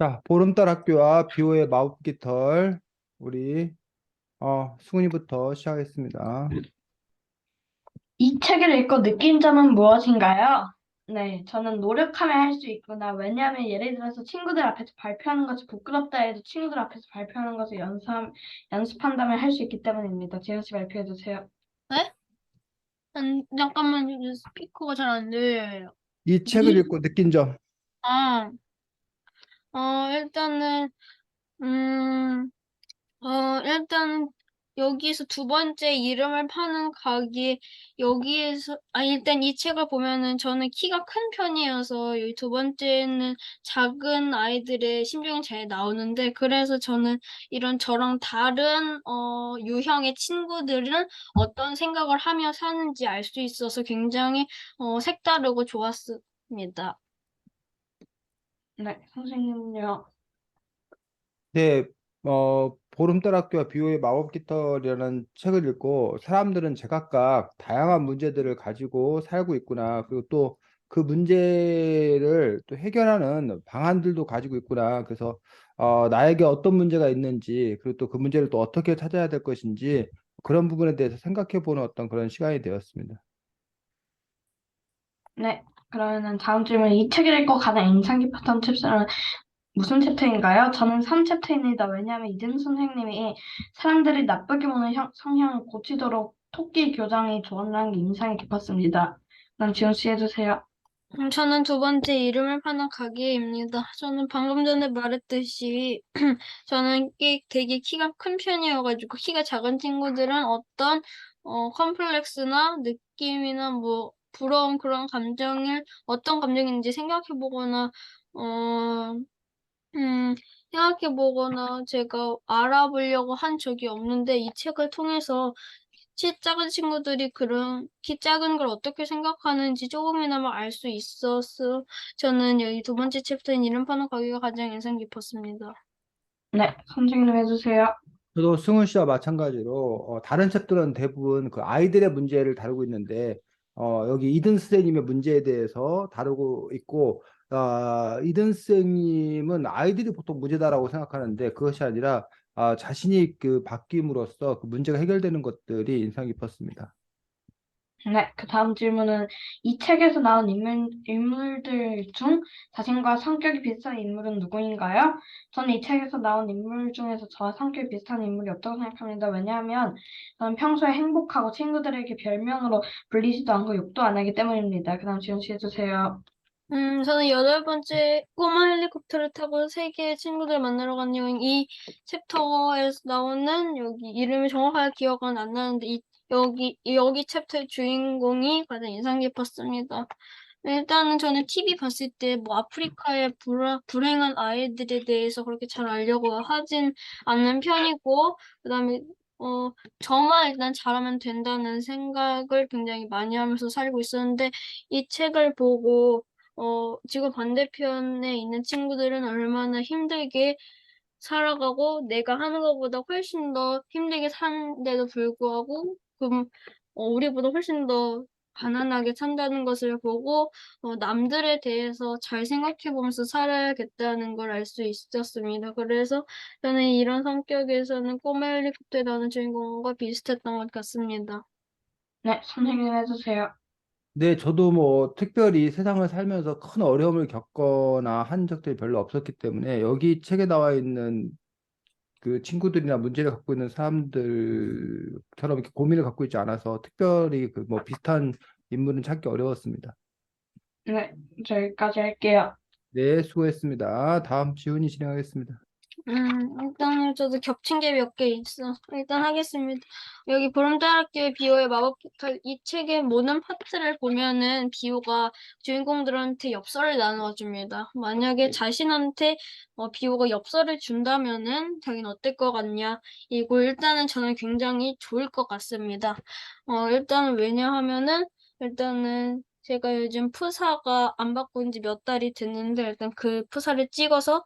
자, 보름달 학교와 비오의 마법 깃털 우리 승훈이부터 시작하겠습니다. 이 책을 읽고 느낀 점은 무엇인가요? 네, 저는 노력하면 할 수 있구나. 왜냐하면 예를 들어서 친구들 앞에서 발표하는 것이 부끄럽다 해도 친구들 앞에서 발표하는 것을 연습한다면 할 수 있기 때문입니다. 지현 씨 발표해 주세요. 네? 잠깐만요. 스피커가 잘 안 들려요. 이 책을 읽고 느낀 점. 아, 일단은, 음, 일단, 여기서 두 번째 이름을 파는 가게, 일단 이 책을 보면은 저는 키가 큰 편이어서, 여기 두 번째는 작은 아이들의 심정이 잘 나오는데, 그래서 저는 이런 저랑 다른, 유형의 친구들은 어떤 생각을 하며 사는지 알 수 있어서 굉장히, 색다르고 좋았습니다. 네, 선생님요. 네, 보름달 학교와 비오의 마법 깃털이라는 책을 읽고 사람들은 제각각 다양한 문제들을 가지고 살고 있구나. 그리고 또 그 문제를 또 해결하는 방안들도 가지고 있구나. 그래서 나에게 어떤 문제가 있는지, 그리고 또 그 문제를 또 어떻게 찾아야 될 것인지 그런 부분에 대해서 생각해 보는 어떤 그런 시간이 되었습니다. 네, 그러면은 다음 질문. 이 책을 읽고 가장 인상 깊었던 챕터는 무슨 챕터인가요? 저는 3챕터입니다. 왜냐하면 이든 선생님이 사람들이 나쁘게 보는 성향을 고치도록 토끼 교장이 조언한 게 인상이 깊었습니다. 그럼 지훈 씨 해주세요. 저는 두 번째 이름을 파는 가게입니다. 저는 방금 전에 말했듯이 저는 되게 키가 큰 편이어가지고 키가 작은 친구들은 어떤 컴플렉스나 느낌이나 뭐 부러운 그런 감정을 어떤 감정인지 생각해보거나 어, 음, 생각해보거나 제가 알아보려고 한 적이 없는데 이 책을 통해서 키 작은 친구들이 그런 키 작은 걸 어떻게 생각하는지 조금이나마 알 수 있어서 저는 여기 두 번째 챕터인 이름 파는 가게가 가장 인상 깊었습니다. 네, 선생님 해주세요. 저도 승훈 씨와 마찬가지로 다른 챕터는 대부분 그 아이들의 문제를 다루고 있는데 여기 이든 선생님의 문제에 대해서 다루고 있고 이든 선생님은 아이들이 보통 문제다라고 생각하는데 그것이 아니라 자신이 그 바뀜으로써 그 문제가 해결되는 것들이 인상 깊었습니다. 네, 그 다음 질문은 이 책에서 나온 인물들 중 자신과 성격이 비슷한 인물은 누구인가요? 저는 이 책에서 나온 인물 중에서 저와 성격이 비슷한 인물이 없다고 생각합니다. 왜냐하면 저는 평소에 행복하고 친구들에게 별명으로 불리지도 않고 욕도 안 하기 때문입니다. 그 다음 지원 씨 해주세요. 저는 여덟 번째 꼬마 헬리콥터를 타고 세계의 친구들 만나러 간 여행 이 챕터에서 나오는 여기 이름이 정확하게 기억은 안 나는데 여기 챕터의 주인공이 가장 인상 깊었습니다. 일단은 저는 TV 봤을 때 뭐 아프리카의 불행한 아이들에 대해서 그렇게 잘 알려고 하진 않는 편이고 그다음에 어 저만 일단 잘하면 된다는 생각을 굉장히 많이 하면서 살고 있었는데 이 책을 보고 지구 반대편에 있는 친구들은 얼마나 힘들게 살아가고 내가 하는 것보다 훨씬 더 힘들게 사는데도 불구하고 우리보다 훨씬 더 가난하게 산다는 것을 보고 남들에 대해서 잘 생각해 보면서 살아야겠다는 걸 알 수 있었습니다. 그래서 저는 이런 성격에서는 꼬마 헬리콥터에 나오는 주인공과 비슷했던 것 같습니다. 네, 선생님 해주세요. 네, 저도 뭐 특별히 세상을 살면서 큰 어려움을 겪거나 한 적들이 별로 없었기 때문에 여기 책에 나와 있는 그 친구들이나 문제를 갖고 있는 사람들처럼 이렇게 고민을 갖고 있지 않아서 특별히 그 뭐 비슷한 인물은 찾기 어려웠습니다. 네, 저기까지 할게요. 네, 수고했습니다. 다음 지훈이 진행하겠습니다. 일단은 저도 겹친 게 몇 개 있어. 일단 하겠습니다. 여기 보름달학교의 비오의 마법 깃털 이 책의 모든 파트를 보면은 비오가 주인공들한테 엽서를 나누어줍니다. 만약에 자신한테 비오가 엽서를 준다면은 자기는 어떨 것 같냐? 이거 일단은 저는 굉장히 좋을 것 같습니다. 일단은 왜냐하면은 일단은 제가 요즘 푸사가 안 바꾼 지 몇 달이 됐는데 일단 그 푸사를 찍어서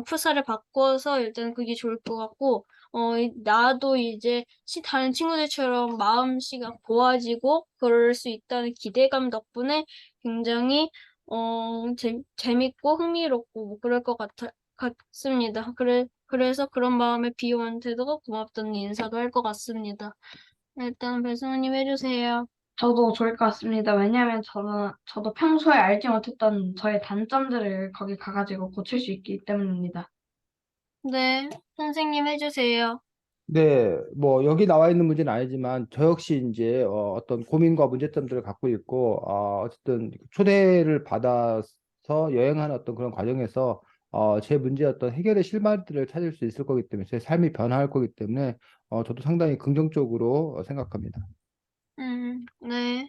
푸사를 바꿔서 일단 그게 좋을 것 같고, 나도 이제 다른 친구들처럼 마음씨가 고와지고 그럴 수 있다는 기대감 덕분에 굉장히, 재밌고 흥미롭고 뭐 그럴 것 같습니다. 그래서 그런 마음에 비호한테도 고맙다는 인사도 할 것 같습니다. 일단 배승우님 해주세요. 저도 좋을 것 같습니다. 왜냐하면 저도 평소에 알지 못했던 저의 단점들을 거기 가가지고 고칠 수 있기 때문입니다. 네, 선생님 해주세요. 네, 뭐 여기 나와 있는 문제는 아니지만 저 역시 이제 어떤 고민과 문제점들을 갖고 있고 어쨌든 초대를 받아서 여행하는 어떤 그런 과정에서 제 문제 어떤 해결의 실마리를 찾을 수 있을 거기 때문에 제 삶이 변화할 거기 때문에 저도 상당히 긍정적으로 생각합니다. 네.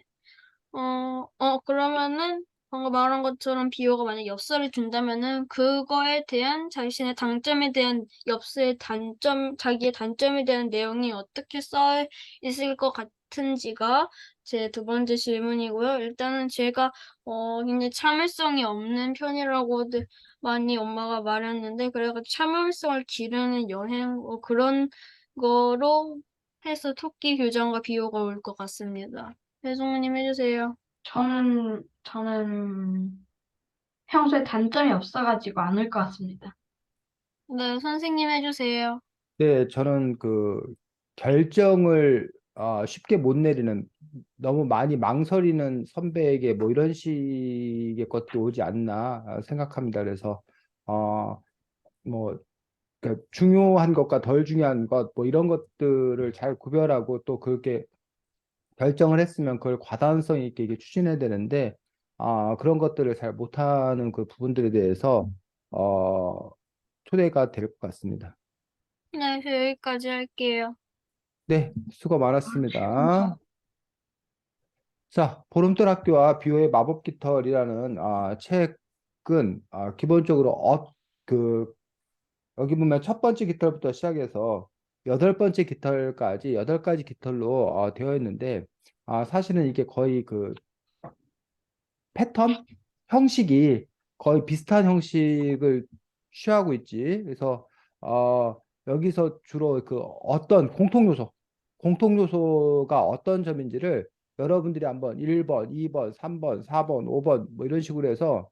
그러면은 방금 말한 것처럼 비호가 만약 엽서를 준다면은 그거에 대한 자신의 장점에 대한 엽서의 단점, 자기의 단점에 대한 내용이 어떻게 써 있을 것 같은지가 제 두 번째 질문이고요. 일단은 제가 굉장히 참을성이 없는 편이라고들 많이 엄마가 말했는데 그래가지고 참을성을 기르는 여행 그런 거로 해서 토끼 교장과 비호가 올 것 같습니다. 배송우님 해주세요. 저는 평소에 단점이 없어가지고 안 올 것 같습니다. 네, 선생님 해주세요. 네, 저는 그 결정을 쉽게 못 내리는 너무 많이 망설이는 선배에게 뭐 이런 식의 것들이 오지 않나 생각합니다. 그래서 어, 뭐 그러니까 중요한 것과 덜 중요한 것 뭐 이런 것들을 잘 구별하고 또 그렇게 결정을 했으면 그걸 과단성 있게 이게 추진해야 되는데 그런 것들을 잘 못하는 그 부분들에 대해서 어, 초대가 될 것 같습니다. 네, 저 여기까지 할게요. 네, 수고 감사- 많았습니다. 자, 보름달 학교와 뷰의 마법 깃털이라는 책은 기본적으로 그 여기 보면 첫 번째 깃털부터 시작해서 여덟 번째 깃털까지 여덟 가지 깃털로 되어 있는데 사실은 이게 거의 그 패턴 형식이 거의 비슷한 형식을 취하고 있지. 그래서 여기서 주로 그 어떤 공통 요소가 어떤 점인지를 여러분들이 한번 1번, 2번, 3번, 4번, 5번 뭐 이런 식으로 해서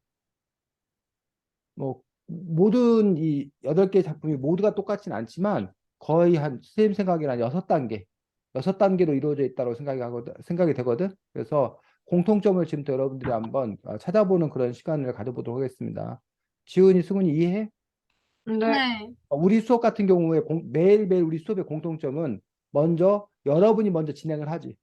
뭐 모든 이 여덟 개 작품이 모두가 똑같진 않지만 거의 한 선생님 생각에는 한 여섯 단계로 이루어져 있다고 생각이 되거든. 그래서 공통점을 지금부터 여러분들이 한번 찾아보는 그런 시간을 가져보도록 하겠습니다. 지훈이, 승훈이 이해해? 네, 네, 우리 수업 같은 경우에 매일매일 우리 수업의 공통점은 여러분이 먼저 진행을 하지.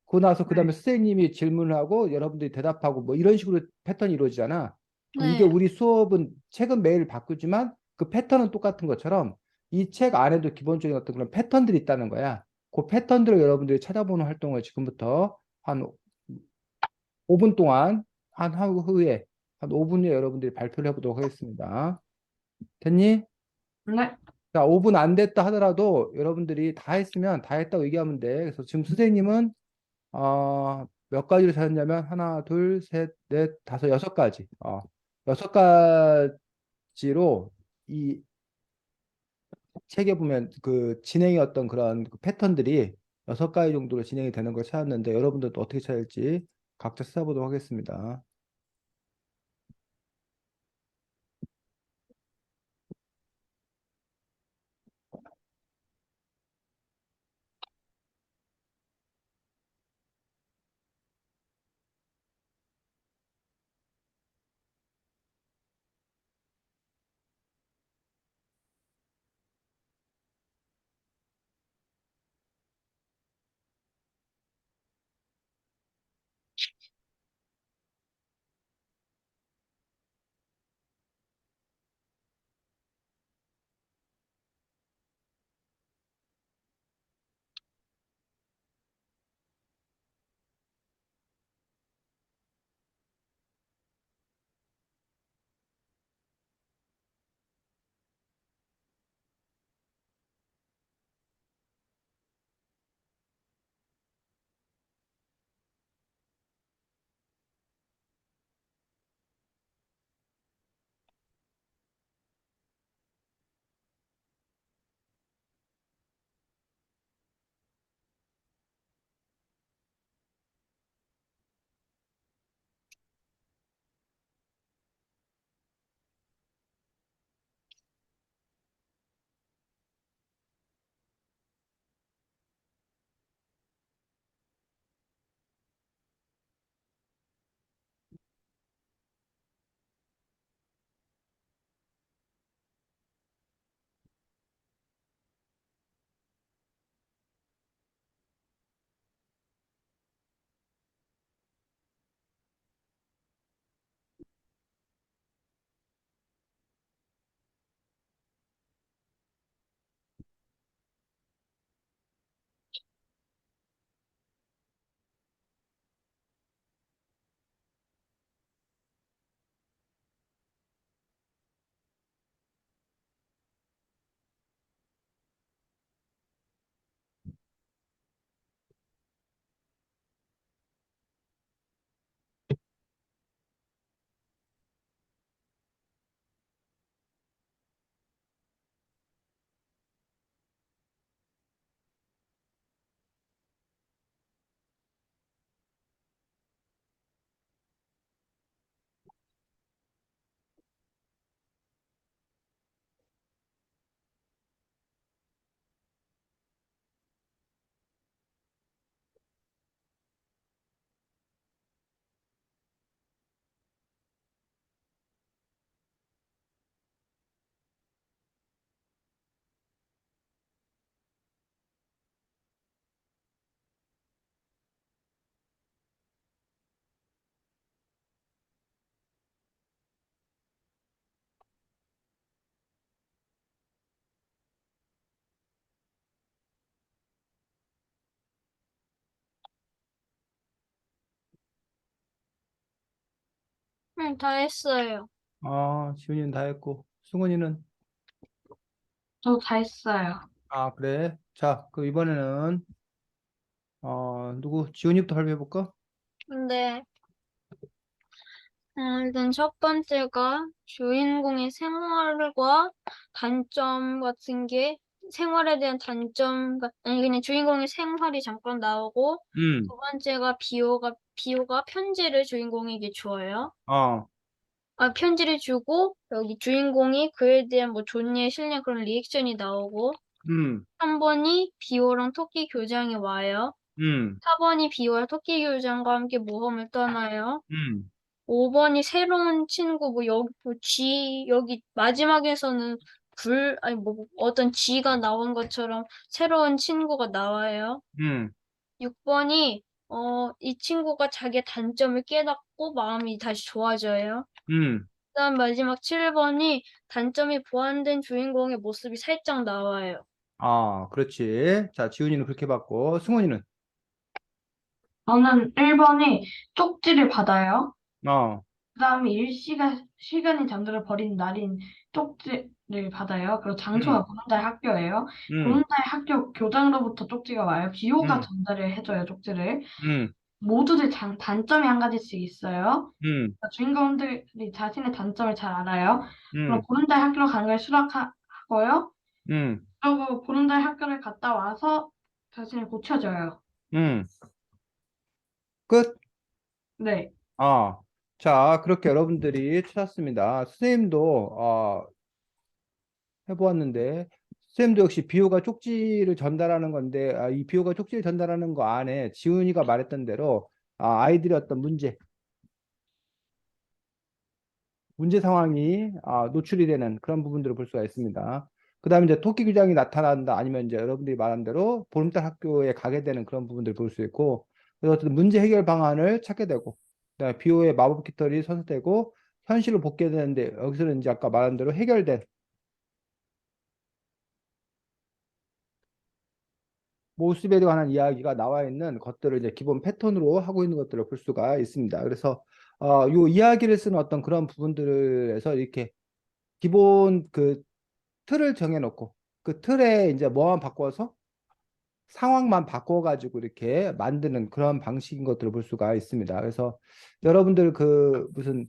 그러고 나서 그 네, 다음에 선생님이 질문을 하고 여러분들이 대답하고 뭐 이런 식으로 패턴이 이루어지잖아. 이게 네, 우리 수업은 책은 매일 바꾸지만 그 패턴은 똑같은 것처럼 이 책 안에도 기본적인 어떤 그런 패턴들이 있다는 거야. 그 패턴들을 여러분들이 찾아보는 활동을 지금부터 한 5분 동안 한 5분 후에 여러분들이 발표를 해보도록 하겠습니다. 됐니? 네. 자, 5분 안 됐다 하더라도 여러분들이 다 했으면 다 했다고 얘기하면 돼. 그래서 지금 선생님은 몇 가지를 찾았냐면 하나, 둘, 셋, 넷, 다섯, 여섯 가지. 여섯 가지로 이 책에 보면 그 진행의 어떤 그런 그 패턴들이 여섯 가지 정도로 진행이 되는 걸 찾았는데 여러분들도 어떻게 찾을지 각자 찾아보도록 하겠습니다. 응, 다 했어요. 지훈이는 다 했고, 승훈이는? 저 다 했어요. 그래. 자, 그럼 이번에는, 지훈이부터 발표해볼까? 근데 일단 첫 번째가 주인공의 생활과 단점 같은 게 생활에 대한 아니 그냥 주인공의 생활이 잠깐 나오고 음, 두 번째가 비오가 편지를 주인공에게 줘요. 어, 편지를 주고 여기 주인공이 그에 대한 뭐 좋냐 싫냐 그런 리액션이 나오고 음, 3번이 비오랑 토끼 교장이 와요. 음, 4번이 비오와 토끼 교장과 함께 모험을 떠나요. 음, 5번이 새로운 친구, 여기 마지막에서는 아니, 어떤 쥐가 나온 것처럼 새로운 친구가 나와요. 음, 6번이, 이 친구가 자기의 단점을 깨닫고 마음이 다시 좋아져요. 음. 그다음 마지막 7번이 단점이 보완된 주인공의 모습이 살짝 나와요. 그렇지. 자, 지훈이는 그렇게 받고, 승훈이는? 저는 1번이 쪽지를 받아요. 어, 그 다음에 시간이 잠들어 버린 날인 쪽지를 받아요. 그리고 음, 장소가 보름달 학교예요. 음, 보름달 학교 교장으로부터 쪽지가 와요. 비호가 음, 전달을 해줘요, 쪽지를. 음, 모두들 단점이 한 가지씩 있어요. 음, 그러니까 주인공들이 자신의 단점을 잘 알아요. 그럼 음, 보름달 학교로 가는 걸 수락하고요. 음, 그리고 보름달 학교를 갔다 와서 자신을 고쳐줘요. 음. 끝? 네. 자, 그렇게 여러분들이 찾았습니다. 선생님도, 해보았는데, 선생님도 역시 비호가 쪽지를 전달하는 건데, 이 비호가 쪽지를 전달하는 거 안에 지훈이가 말했던 대로, 아이들의 어떤 문제 상황이 노출이 되는 그런 부분들을 볼 수가 있습니다. 그 다음에 이제 토끼 규장이 나타난다, 아니면 이제 여러분들이 말한 대로 보름달 학교에 가게 되는 그런 부분들을 볼 수 있고, 그래서 어떤 문제 해결 방안을 찾게 되고, 그다음에 비호의 마법 깃털이 선택되고, 현실로 복귀해야 되는데, 여기서는 이제 아까 말한 대로 해결된 모습에 관한 이야기가 나와 있는 것들을 이제 기본 패턴으로 하고 있는 것들을 볼 수가 있습니다. 그래서 요 이야기를 쓰는 어떤 그런 부분들에서 이렇게 기본 그 틀을 정해놓고 그 틀에 이제 뭐만 바꿔서 상황만 바꿔가지고 이렇게 만드는 그런 방식인 것들을 볼 수가 있습니다. 그래서 여러분들 그 무슨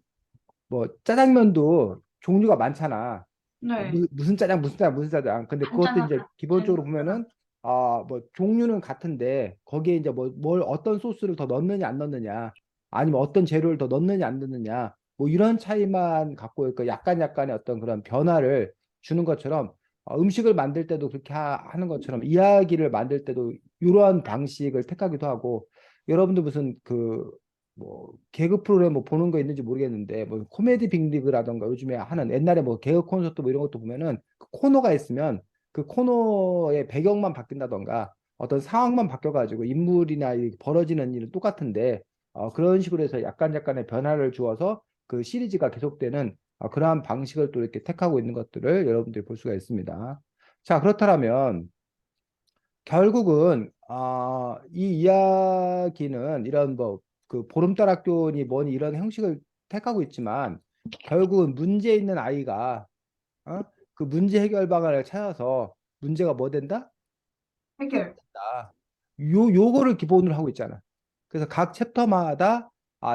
뭐 짜장면도 종류가 많잖아. 네. 무슨 짜장 무슨 짜장 무슨 짜장. 근데 그것도 간장은 이제 기본적으로 보면은 뭐 종류는 같은데 거기에 이제 뭐 뭘 어떤 소스를 더 넣느냐 안 넣느냐 아니면 어떤 재료를 더 넣느냐 안 넣느냐 뭐 이런 차이만 갖고 있고 약간의 어떤 그런 변화를 주는 것처럼 음식을 만들 때도 그렇게 하는 것처럼 이야기를 만들 때도 이러한 방식을 택하기도 하고 여러분들 무슨 그 뭐 개그 프로그램 뭐 보는 거 있는지 모르겠는데 뭐 코미디 빅리그라던가 요즘에 하는 옛날에 뭐 개그 콘서트 뭐 이런 것도 보면은 그 코너가 있으면 그 코너의 배경만 바뀐다던가 어떤 상황만 바뀌어가지고 인물이나 벌어지는 일은 똑같은데 그런 식으로 해서 약간의 변화를 주어서 그 시리즈가 계속되는 그러한 방식을 또 이렇게 택하고 있는 것들을 여러분들이 볼 수가 있습니다. 자, 그렇다면 결국은 이 이야기는 이런 뭐 그 보름달 학교니 뭐니 이런 형식을 택하고 있지만 결국은 문제 있는 아이가 어? 그 문제 해결 방안을 찾아서 문제가 뭐 된다? 해결. 해결된다. 요거를 기본으로 하고 있잖아. 그래서 각 챕터마다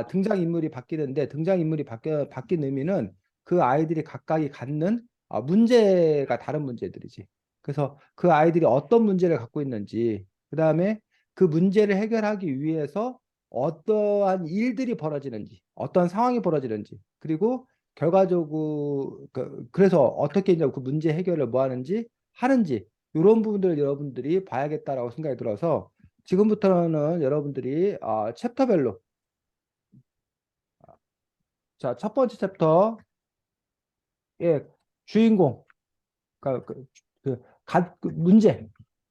등장인물이 바뀌는데 등장인물이 바뀐 의미는 그 아이들이 각각이 갖는 문제가 다른 문제들이지. 그래서 그 아이들이 어떤 문제를 갖고 있는지, 그 다음에 그 문제를 해결하기 위해서 어떠한 일들이 벌어지는지, 어떤 상황이 벌어지는지, 그리고 결과적으로 그래서 어떻게 이제 그 문제 해결을 뭐 하는지 이런 부분들을 여러분들이 봐야겠다라고 생각이 들어서 지금부터는 여러분들이 챕터별로 자, 첫 번째 챕터의 주인공 그러니까 그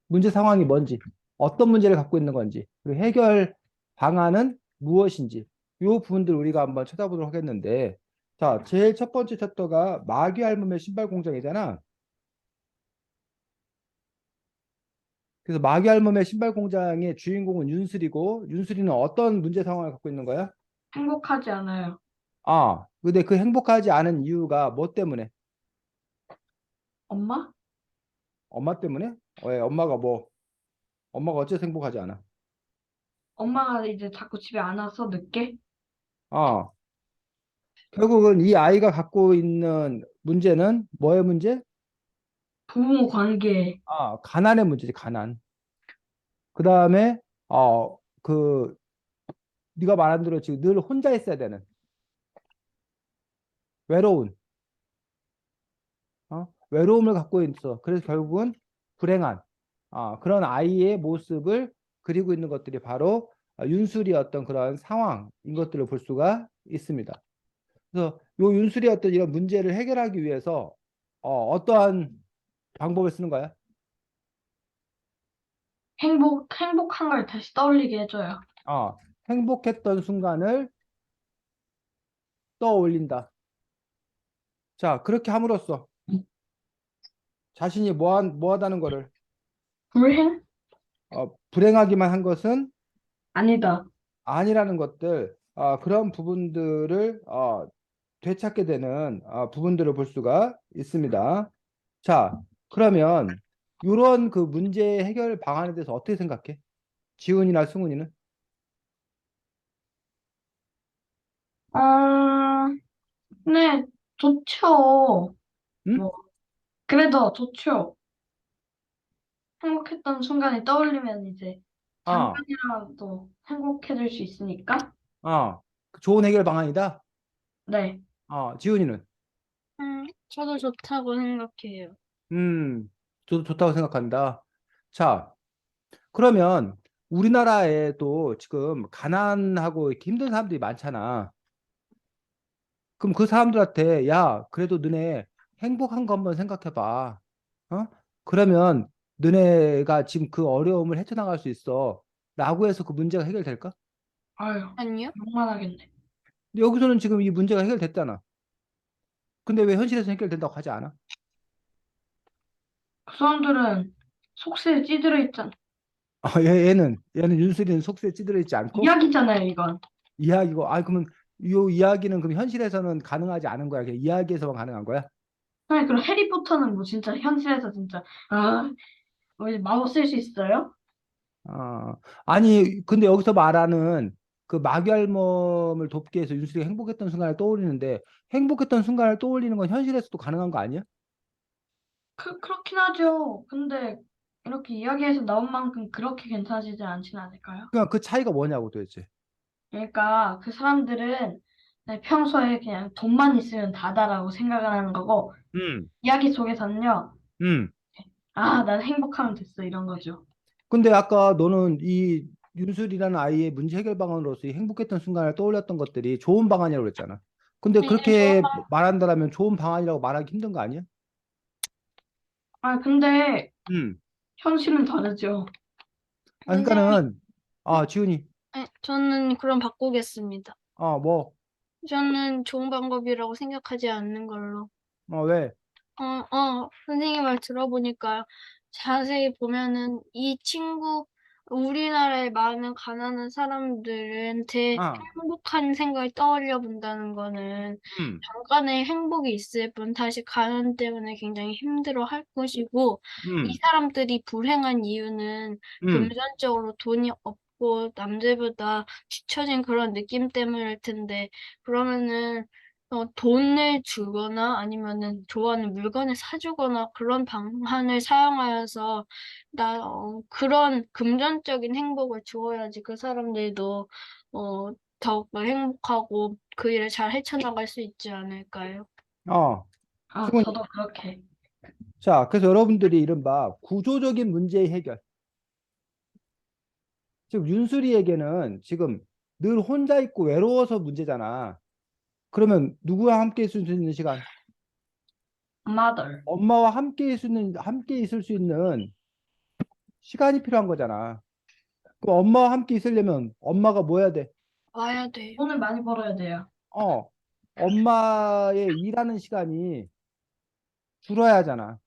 문제 상황이 뭔지 어떤 문제를 갖고 있는 건지 그리고 해결 방안은 무엇인지 이 부분들 우리가 한번 찾아보도록 하겠는데 자, 제일 첫 번째 챕터가 마귀 할멈의 신발 공장이잖아. 그래서 마귀 할멈의 신발 공장의 주인공은 윤슬이고 윤슬이는 어떤 문제 상황을 갖고 있는 거야? 행복하지 않아요. 근데 그 행복하지 않은 이유가 뭐 때문에? 엄마? 엄마 때문에? 왜 엄마가 어째서 행복하지 않아? 엄마가 이제 자꾸 집에 안 와서 늦게? 어, 결국은 이 아이가 갖고 있는 문제는 뭐의 문제? 부모 관계. 가난의 문제지, 가난. 그 다음에, 그, 네가 말한 대로 지금 늘 혼자 있어야 되는 외로운, 외로움을 갖고 있어. 그래서 결국은 불행한, 그런 아이의 모습을 그리고 있는 것들이 바로 윤술의 어떤 그런 상황인 것들을 볼 수가 있습니다. 그래서 요 윤술의 어떤 이런 문제를 해결하기 위해서 어떠한 방법을 쓰는 거야? 행복한 걸 다시 떠올리게 해줘요. 행복했던 순간을 떠올린다. 자, 그렇게 함으로써 자신이 뭐하다는 거를 불행? 불행하기만 한 것은 아니다. 아니라는 것들, 그런 부분들을 되찾게 되는 부분들을 볼 수가 있습니다. 자, 그러면 이런 그 문제 해결 방안에 대해서 어떻게 생각해? 지훈이나 승훈이는? 아, 네, 좋죠. 응? 뭐, 그래도 좋죠. 행복했던 순간이 떠올리면 이제 아, 잠깐이라도 행복해질 수 있으니까. 좋은 해결 방안이다. 네. 지훈이는? 저도 좋다고 생각해요. 저도 좋다고 생각한다. 자, 그러면 우리나라에도 지금 가난하고 이렇게 힘든 사람들이 많잖아. 그럼 그 사람들한테 야, 그래도 너네 행복한 거 한번 생각해봐. 어? 그러면 너네가 지금 그 어려움을 헤쳐나갈 수 있어. 라고 해서 그 문제가 해결될까? 아유, 아니요? 욕만 하겠네. 근데 여기서는 지금 이 문제가 해결됐잖아. 근데 왜 현실에서 해결된다고 하지 않아? 그 사람들은 속세에 찌들어 있잖아. 얘는 윤수리는 속세에 찌들어 있지 않고 이야기잖아요, 이건. 이야기고, 그러면 이 이야기는 그럼 현실에서는 가능하지 않은 거야? 그냥 이야기에서만 가능한 거야? 아니, 그럼 해리포터는 뭐 진짜 현실에서 진짜, 뭐 이제 마법 쓸 수 있어요? 아니, 근데 여기서 말하는 그 마귀알몸을 돕기 위해서 윤수리가 행복했던 순간을 떠올리는데 행복했던 순간을 떠올리는 건 현실에서도 가능한 거 아니야? 그렇긴 하죠. 근데 이렇게 이야기에서 나온 만큼 그렇게 괜찮아지지 않지는 않을까요? 그냥 그 차이가 뭐냐고 도대체. 그러니까 그 사람들은 네, 평소에 그냥 돈만 있으면 다다라고 생각을 하는 거고, 음, 이야기 속에서는요, 음. 난 행복하면 됐어, 이런 거죠. 근데 아까 너는 이 윤술이라는 아이의 문제 해결 방안으로서 이 행복했던 순간을 떠올렸던 것들이 좋은 방안이라고 그랬잖아. 근데 네, 좋은 그렇게 말한다면 좋은 방안이라고 말하기 힘든 거 아니야? 근데 음. 현실은 다르죠. 선생님, 그러니까는 지훈이 저는 그럼 바꾸겠습니다. 뭐 저는 좋은 방법이라고 생각하지 않는 걸로. 왜? 선생님 말 들어보니까 자세히 보면은 우리나라의 많은 가난한 사람들한테 아, 행복한 생각을 떠올려 본다는 거는 음, 잠깐의 행복이 있을 뿐 다시 가난 때문에 굉장히 힘들어 할 것이고, 이 음, 사람들이 불행한 이유는 음, 금전적으로 돈이 없고 남들보다 뒤처진 그런 느낌 때문일 텐데, 그러면은 돈을 주거나 아니면은 좋아하는 물건을 사주거나 그런 방안을 사용하여서 그런 금전적인 행복을 주어야지 그 사람들도 어, 더욱 행복하고 그 일을 잘 헤쳐나갈 수 있지 않을까요? 어, 승훈이. 저도 그렇게. 자, 그래서 여러분들이 이른바 구조적인 문제 해결. 지금 윤수리에게는 지금 늘 혼자 있고 외로워서 문제잖아. 그러면 누구와 함께 있을 수 있는 시간? mother. 엄마와 함께 있을 수 있는 시간이 필요한 거잖아. 그럼 엄마와 함께 있으려면 엄마가 뭐 해야 돼? 와야 돼요. 돈을 많이 벌어야 돼요. 어, 엄마의 일하는 시간이 줄어야 하잖아.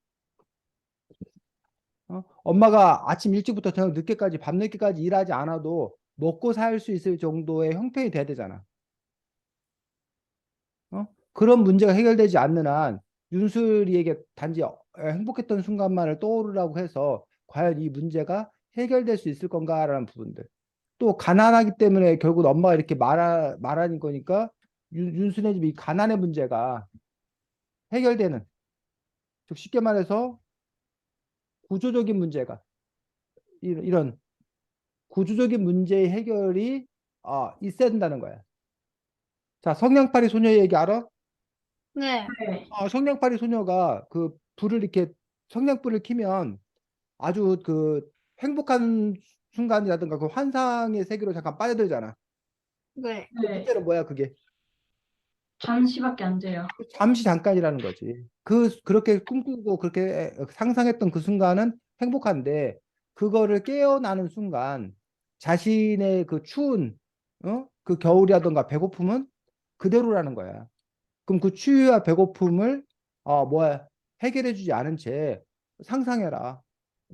엄마가 아침 일찍부터 저녁 늦게까지 밤늦게까지 일하지 않아도 먹고 살 수 있을 정도의 형편이 돼야 되잖아. 그런 문제가 해결되지 않는 한 윤수리에게 단지 행복했던 순간만을 떠오르라고 해서 과연 이 문제가 해결될 수 있을 건가라는 부분들. 또 가난하기 때문에 결국 엄마가 이렇게 말하는 거니까 윤순의 집이 가난의 문제가 해결되는, 즉 쉽게 말해서 구조적인 문제가 이런 구조적인 문제의 해결이 있어야 된다는 거야. 자, 성냥팔이 소녀 얘기 알아? 네. 네. 성냥팔이 소녀가 그 불을 이렇게 성냥불을 켜면 아주 그 행복한 순간이라든가 그 환상의 세계로 잠깐 빠져들잖아. 네. 근데 네. 문제는 뭐야, 그게? 잠시밖에 안 돼요. 잠시 잠깐이라는 거지. 그렇게 꿈꾸고 그렇게 상상했던 그 순간은 행복한데 그거를 깨어나는 순간 자신의 그 추운 그 겨울이라든가 배고픔은 그대로라는 거야. 그럼 그 추위와 배고픔을 뭐야 해결해주지 않은 채 상상해라.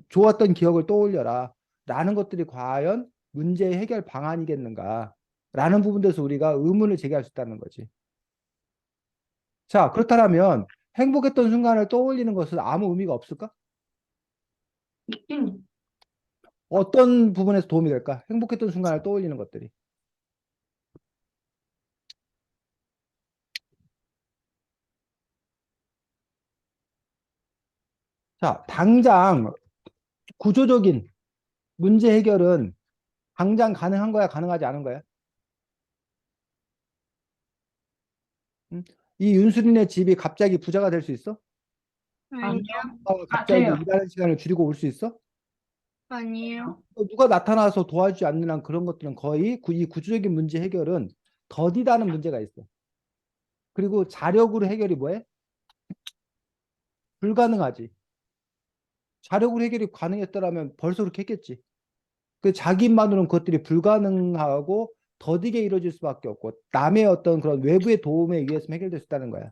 좋았던 기억을 떠올려라. 라는 것들이 과연 문제의 해결 방안이겠는가? 라는 부분에서 우리가 의문을 제기할 수 있다는 거지. 자, 그렇다면 행복했던 순간을 떠올리는 것은 아무 의미가 없을까? 있긴 어떤 부분에서 도움이 될까? 행복했던 순간을 떠올리는 것들이. 자, 당장 구조적인 문제 해결은 당장 가능한 거야, 가능하지 않은 거야? 응? 이 윤수린의 집이 갑자기 부자가 될 수 있어? 아니요. 아니요. 갑자기 돼요. 일하는 시간을 줄이고 올 수 있어? 아니요. 누가 나타나서 도와주지 않는 한 그런 것들은 거의 이 구조적인 문제 해결은 더디다는 문제가 있어. 그리고 자력으로 해결이 뭐해? 불가능하지. 자력으로 해결이 가능했더라면 벌써 그렇게 했겠지. 그 자기 힘만으로는 그것들이 불가능하고 더디게 이루어질 수밖에 없고 남의 어떤 그런 외부의 도움에 의해서 해결될 수 있다는 거야.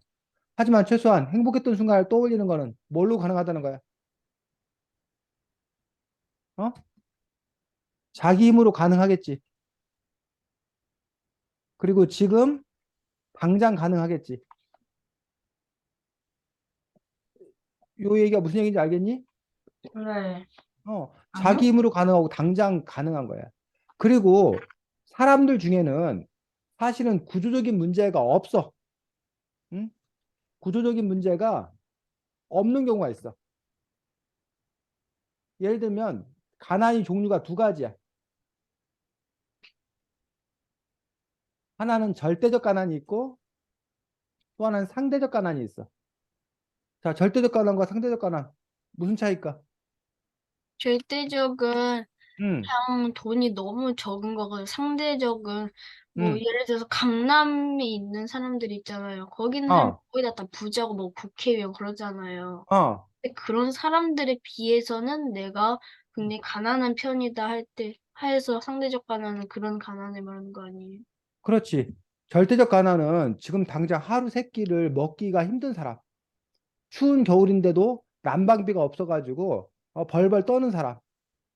하지만 최소한 행복했던 순간을 떠올리는 거는 뭘로 가능하다는 거야? 어? 자기 힘으로 가능하겠지. 그리고 지금 당장 가능하겠지. 요 얘기가 무슨 얘기인지 알겠니? 네. 자기 아니요. 힘으로 가능하고 당장 가능한 거야. 그리고 사람들 중에는 사실은 구조적인 문제가 없어. 응? 구조적인 문제가 없는 경우가 있어. 예를 들면 가난이 종류가 두 가지야. 하나는 절대적 가난이 있고 또 하나는 상대적 가난이 있어. 자, 절대적 가난과 상대적 가난 무슨 차이일까? 절대적은 음, 그냥 돈이 너무 적은 거고 상대적은 뭐 음, 예를 들어서 강남에 있는 사람들 있잖아요. 거기 있는 사람 어, 거의 다 부자고 뭐 국회의원 그러잖아요. 어, 근데 그런 사람들에 비해서는 내가 굉장히 가난한 편이다 할 때 해서 상대적 가난은 그런 가난을 말하는 거 아니에요? 그렇지. 절대적 가난은 지금 당장 하루 세 끼를 먹기가 힘든 사람. 추운 겨울인데도 난방비가 없어가지고 벌벌 떠는 사람.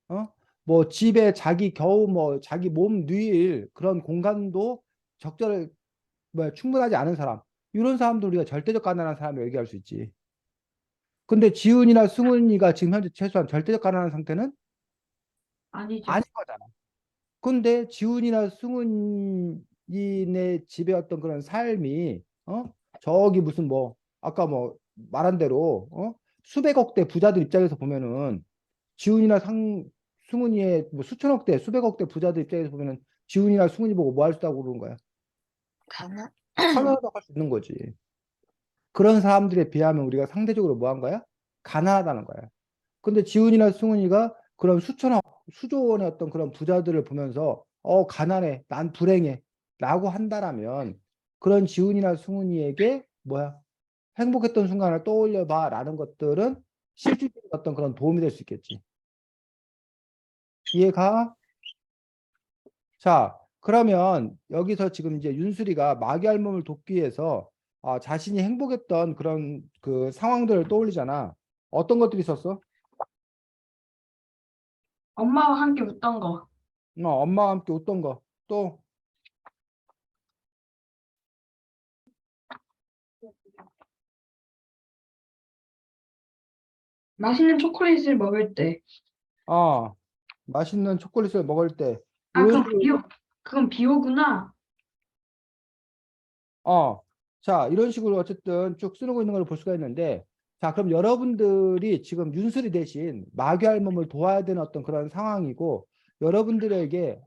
어? 뭐 집에 자기 겨우 뭐 자기 몸 누일 그런 공간도 적절 뭐 충분하지 않은 사람. 이런 사람도 우리가 절대적 가난한 사람을 얘기할 수 있지. 근데 지훈이나 승훈이가 지금 현재 최소한 절대적 가난한 상태는 아니죠. 아닌 거잖아. 근데 지훈이나 승훈이네 집의 어떤 그런 삶이 저기 무슨 뭐 아까 뭐 말한 대로 수백억 대 부자들 입장에서 보면은 지훈이나 승훈이의 뭐 수천억 대 수백억 대 부자들 입장에서 보면은 지훈이나 승훈이 보고 뭐 할 수 있다고 그러는 거야. 가난? 가난하다고 할 수 있는 거지. 그런 사람들에 비하면 우리가 상대적으로 뭐 한 거야? 가난하다는 거야. 근데 지훈이나 승훈이가 그런 수천억, 수조 원의 어떤 그런 부자들을 보면서 가난해, 난 불행해 라고 한다라면 그런 지훈이나 승훈이에게 뭐야? 행복했던 순간을 떠올려 봐 라는 것들은 실질적인 어떤 그런 도움이 될 수 있겠지. 이해가? 자, 그러면 여기서 지금 이제 윤수리가 마귀 할멈을 돕기 위해서 자신이 행복했던 그런 그 상황들을 떠올리잖아. 어떤 것들이 있었어? 엄마와 함께 웃던 거. 엄마와 함께 웃던 거. 또 맛있는 초콜릿을 먹을 때. 어, 맛있는 초콜릿을 먹을 때 아, 이런 식으로 그건 비호구나. 어, 자, 이런 식으로 어쨌든 쭉 쓰고 있는 걸 볼 수가 있는데, 자, 그럼 여러분들이 지금 윤슬이 대신 마귀 할멈을 도와야 되는 어떤 그런 상황이고, 여러분들에게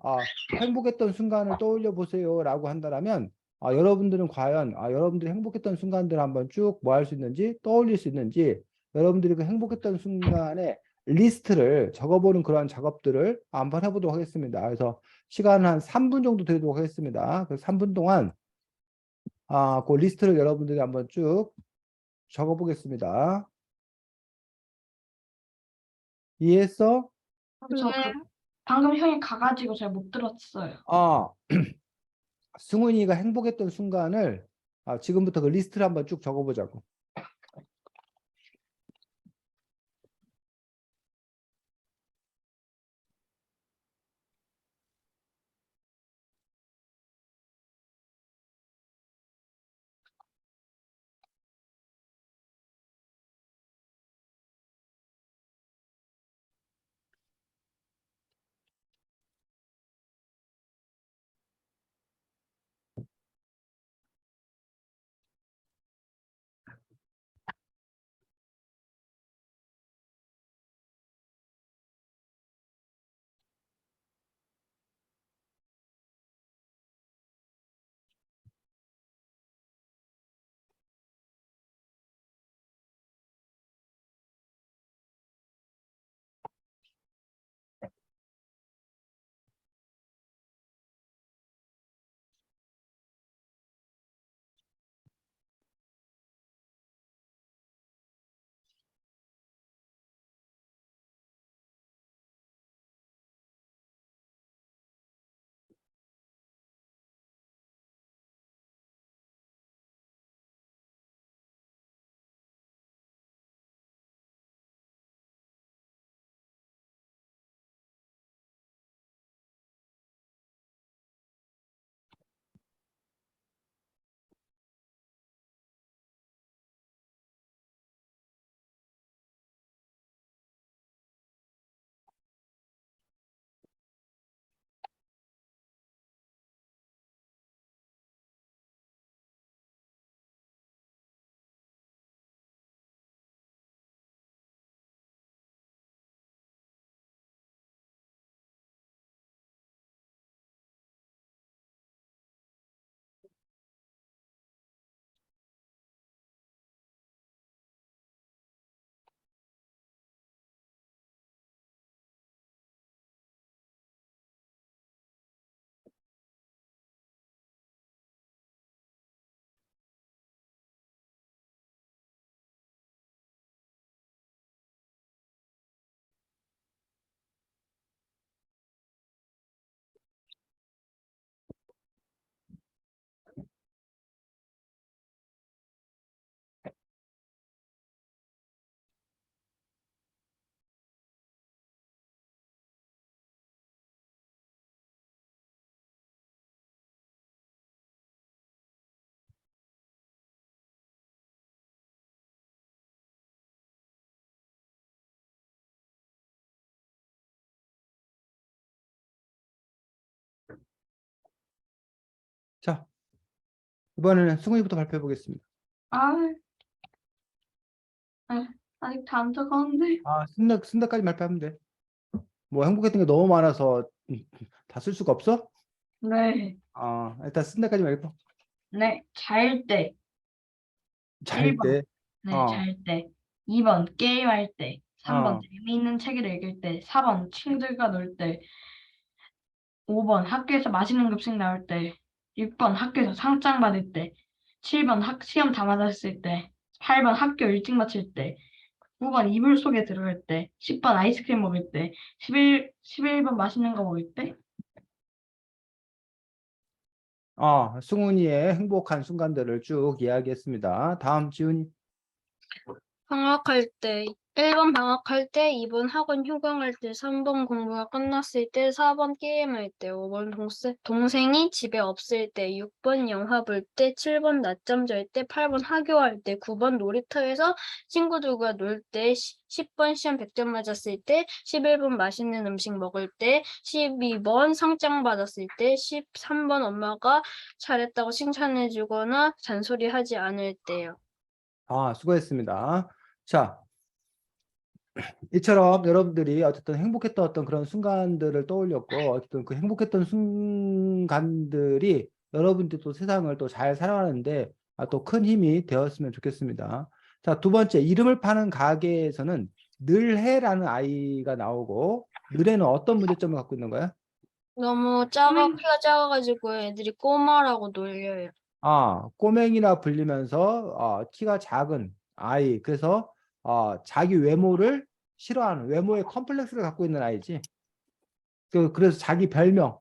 행복했던 순간을 떠올려 보세요라고 한다면, 여러분들은 과연 여러분들이 행복했던 순간들을 한번 쭉 뭐 할 수 있는지 떠올릴 수 있는지, 여러분들이 그 행복했던 순간에 리스트를 적어보는 그런 작업들을 한번 해보도록 하겠습니다. 그래서 시간 한 3분 정도 드리도록 하겠습니다. 그 3분 동안 그 리스트를 여러분들이 한번 쭉 적어보겠습니다. 이해했어? 저 네. 방금 형이 가가지고 잘 못 들었어요. 아, 승훈이가 행복했던 순간을 지금부터 그 리스트를 한번 쭉 적어보자고. 자, 이번에는 승훈이부터 발표해 보겠습니다. 아, 아직 다 안 적었는데. 쓴다까지 발표하면 돼. 뭐 행복했던 게 너무 많아서 다 쓸 수가 없어? 네. 일단 쓴다까지 말고. 네. 잘 때. 잘 1번. 때, 네, 어, 잘 때. 2번, 게임할 때. 3번, 어, 재미있는 책을 읽을 때. 4번, 친구들과 놀 때. 5번, 학교에서 맛있는 급식 나올 때. 6번, 학교에서 상장 받을 때. 7번, 시험 다 맞았을 때. 8번, 학교 일찍 마칠 때. 9번, 이불 속에 들어갈 때. 10번, 아이스크림 먹을 때. 11번, 맛있는 거 먹을 때. 승훈이의 행복한 순간들을 쭉 이야기했습니다. 다음 지훈이. 방학할 때 1번 방학할 때, 2번 학원 휴강할 때, 3번 공부가 끝났을 때, 4번 게임할 때, 5번 동생이 집에 없을 때, 6번 영화 볼 때, 7번 낮잠 잘 때, 8번 학교할 때, 9번 놀이터에서 친구들과 놀 때, 10번 시험 100점 맞았을 때, 11번 맛있는 음식 먹을 때, 12번 상장 받았을 때, 13번 엄마가 잘했다고 칭찬해주거나 잔소리하지 않을 때요. 수고했습니다. 자, 이처럼 여러분들이 어쨌든 행복했던 어떤 그런 순간들을 떠올렸고, 어쨌든 그 행복했던 순간들이 여러분들도 세상을 또 잘 살아가는데 또 큰 힘이 되었으면 좋겠습니다. 자, 두 번째, 이름을 파는 가게에서는 늘해라는 아이가 나오고, 늘해는 어떤 문제점을 갖고 있는 거야? 너무 키가 작아가지고 애들이 꼬마라고 놀려요. 꼬맹이라 불리면서 키가 작은 아이. 그래서 자기 외모를 싫어하는, 외모에 컴플렉스를 갖고 있는 아이지. 그래서 자기 별명,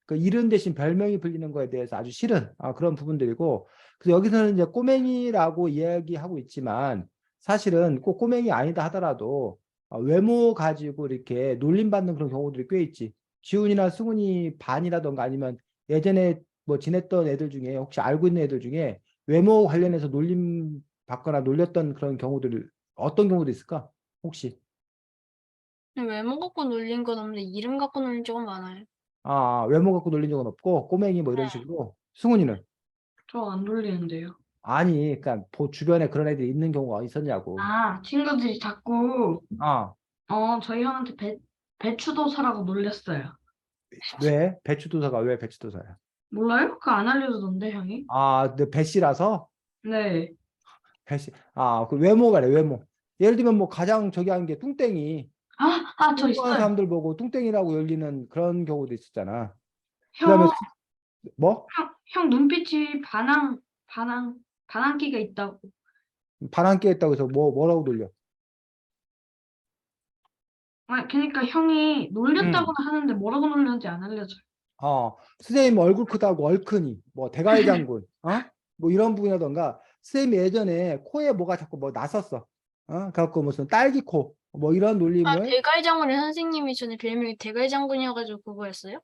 그 이름 대신 별명이 불리는 거에 대해서 아주 싫은 그런 부분들이고, 그래서 여기서는 이제 꼬맹이라고 이야기하고 있지만 사실은 꼭 꼬맹이 아니다 하더라도 외모 가지고 이렇게 놀림받는 그런 경우들이 꽤 있지. 지훈이나 승훈이 반이라던가 아니면 예전에 뭐 지냈던 애들 중에 혹시 알고 있는 애들 중에 외모 관련해서 놀림 받거나 놀렸던 그런 경우들 어떤 경우도 있을까? 혹시? 외모 갖고 놀린 건 없는데 이름 갖고 놀린 적은 많아요. 외모 갖고 놀린 적은 없고 꼬맹이 뭐 이런 식으로. 승훈이는? 저 안 놀리는데요. 아니, 그러니까 주변에 그런 애들이 있는 경우가 있었냐고. 친구들이 자꾸 아, 저희 형한테 배추도사라고 놀렸어요. 왜? 배추도사가 왜 배추도사야? 몰라요? 그거 안 알려주던데, 형이? 근데 배씨라서? 네. 배씨. 그 외모가래, 외모. 예를 들면 뭐 가장 저기 하는 게 뚱땡이. 저 뚱뚱한 있어요. 사람들 보고 뚱땡이라고 열리는 그런 경우도 있었잖아. 그다음에 형, 뭐? 형 눈빛이 반항기가 있다고. 반항기 했다고 해서 뭐라고 놀려? 그러니까 형이 응. 놀렸다고는 하는데 뭐라고 놀렸는지 안 알려줘요. 선생님 얼굴 크다고 얼큰이, 뭐 대가리 장군, 뭐 이런 부분이라던가, 선생님이 예전에 코에 뭐가 자꾸 뭐 났었어. 그래갖고 무슨 딸기코, 뭐 이런 놀림을, 대갈 장군의 선생님이 전에 별명이 대갈 장군이어가지고 그거였어요?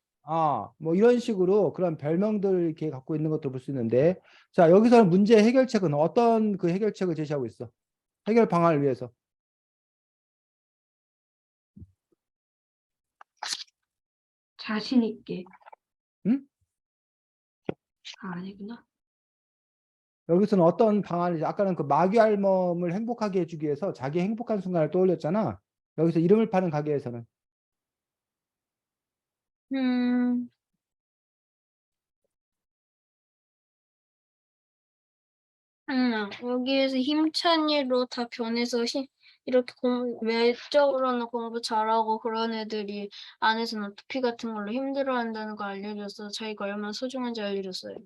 뭐 이런 식으로 그런 별명들 이렇게 갖고 있는 것도 볼 수 있는데, 자, 여기서는 문제 해결책은 어떤 그 해결책을 제시하고 있어? 해결 방안을 위해서. 자신 있게. 응? 아니구나. 여기서는 어떤 방안을, 아까는 그 마귀 알몸을 행복하게 해주기 위해서 자기 행복한 순간을 떠올렸잖아. 여기서 이름을 파는 가게에서는. 음, 여기에서 힘찬이로 다 변해서 이렇게 외적으로는 공부 잘하고 그런 애들이 안에서는 도피 같은 걸로 힘들어한다는 걸 알려줘서 자기가 얼마나 소중한지 알려줬어요.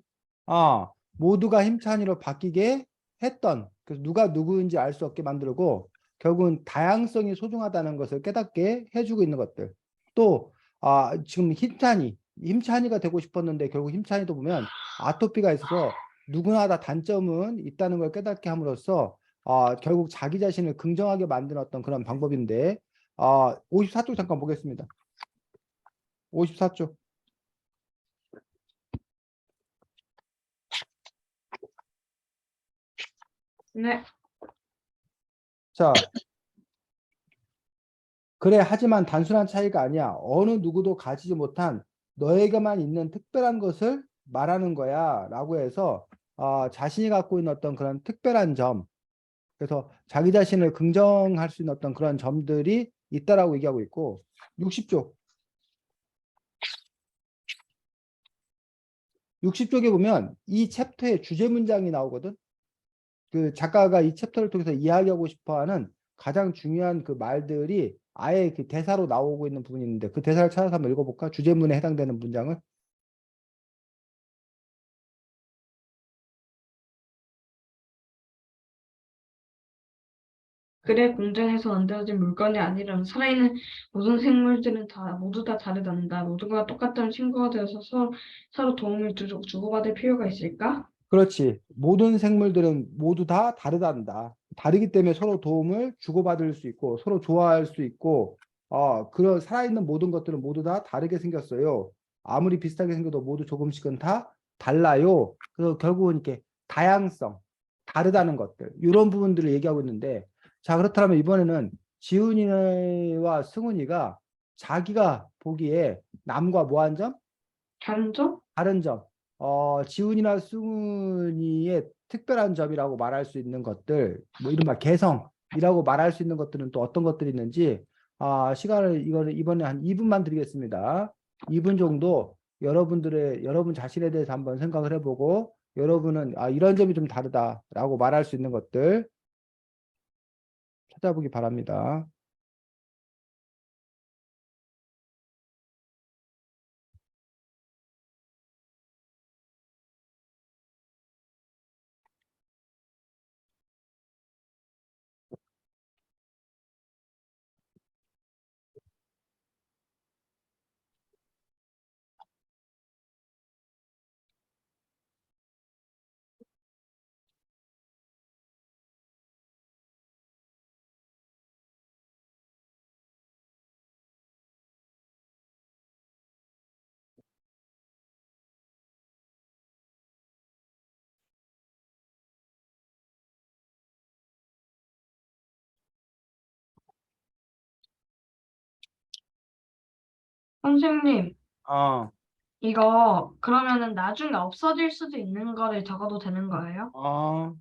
모두가 힘찬이로 바뀌게 했던, 그래서 누가 누구인지 알 수 없게 만들고 결국은 다양성이 소중하다는 것을 깨닫게 해주고 있는 것들. 또 지금 힘찬이가 되고 싶었는데 결국 힘찬이도 보면 아토피가 있어서 누구나 다 단점은 있다는 걸 깨닫게 함으로써 결국 자기 자신을 긍정하게 만드는 어떤 그런 방법인데, 54쪽 잠깐 보겠습니다. 54쪽. 네. 자, 그래, 하지만 단순한 차이가 아니야. 어느 누구도 가지지 못한 너에게만 있는 특별한 것을 말하는 거야. 라고 해서 자신이 갖고 있는 어떤 그런 특별한 점, 그래서 자기 자신을 긍정할 수 있는 어떤 그런 점들이 있다라고 얘기하고 있고, 60쪽. 60쪽에 보면 이 챕터의 주제 문장이 나오거든. 그 작가가 이 챕터를 통해서 이야기하고 싶어 하는 가장 중요한 그 말들이 아예 그 대사로 나오고 있는 부분이 있는데, 그 대사를 찾아서 한번 읽어볼까? 주제문에 해당되는 문장을. 그래, 공장에서 만들어진 물건이 아니라면 살아있는 모든 생물들은 모두 다 다르단다. 모두가 똑같다면 친구가 되어서 서로 도움을 주고받을 필요가 있을까? 그렇지. 모든 생물들은 모두 다 다르단다. 다르기 때문에 서로 도움을 주고받을 수 있고 서로 좋아할 수 있고 그런 살아있는 모든 것들은 모두 다 다르게 생겼어요. 아무리 비슷하게 생겨도 모두 조금씩은 다 달라요. 그래서 결국은 이렇게 다양성, 다르다는 것들 이런 부분들을 얘기하고 있는데 자 그렇다면 이번에는 지훈이와 승훈이가 자기가 보기에 남과 뭐한 점? 단점? 다른 점, 지훈이나 승훈이의 특별한 점이라고 말할 수 있는 것들, 뭐 이른바 개성이라고 말할 수 있는 것들은 또 어떤 것들이 있는지, 시간을 이거는 이번에 한 2분만 드리겠습니다. 2분 정도 여러분 자신에 대해서 한번 생각을 해보고, 여러분은 이런 점이 좀 다르다라고 말할 수 있는 것들 찾아보기 바랍니다. 선생님, 어, 이거 그러면은 나중에 없어질 수도 있는 거를 적어도 되는 거예요? 어,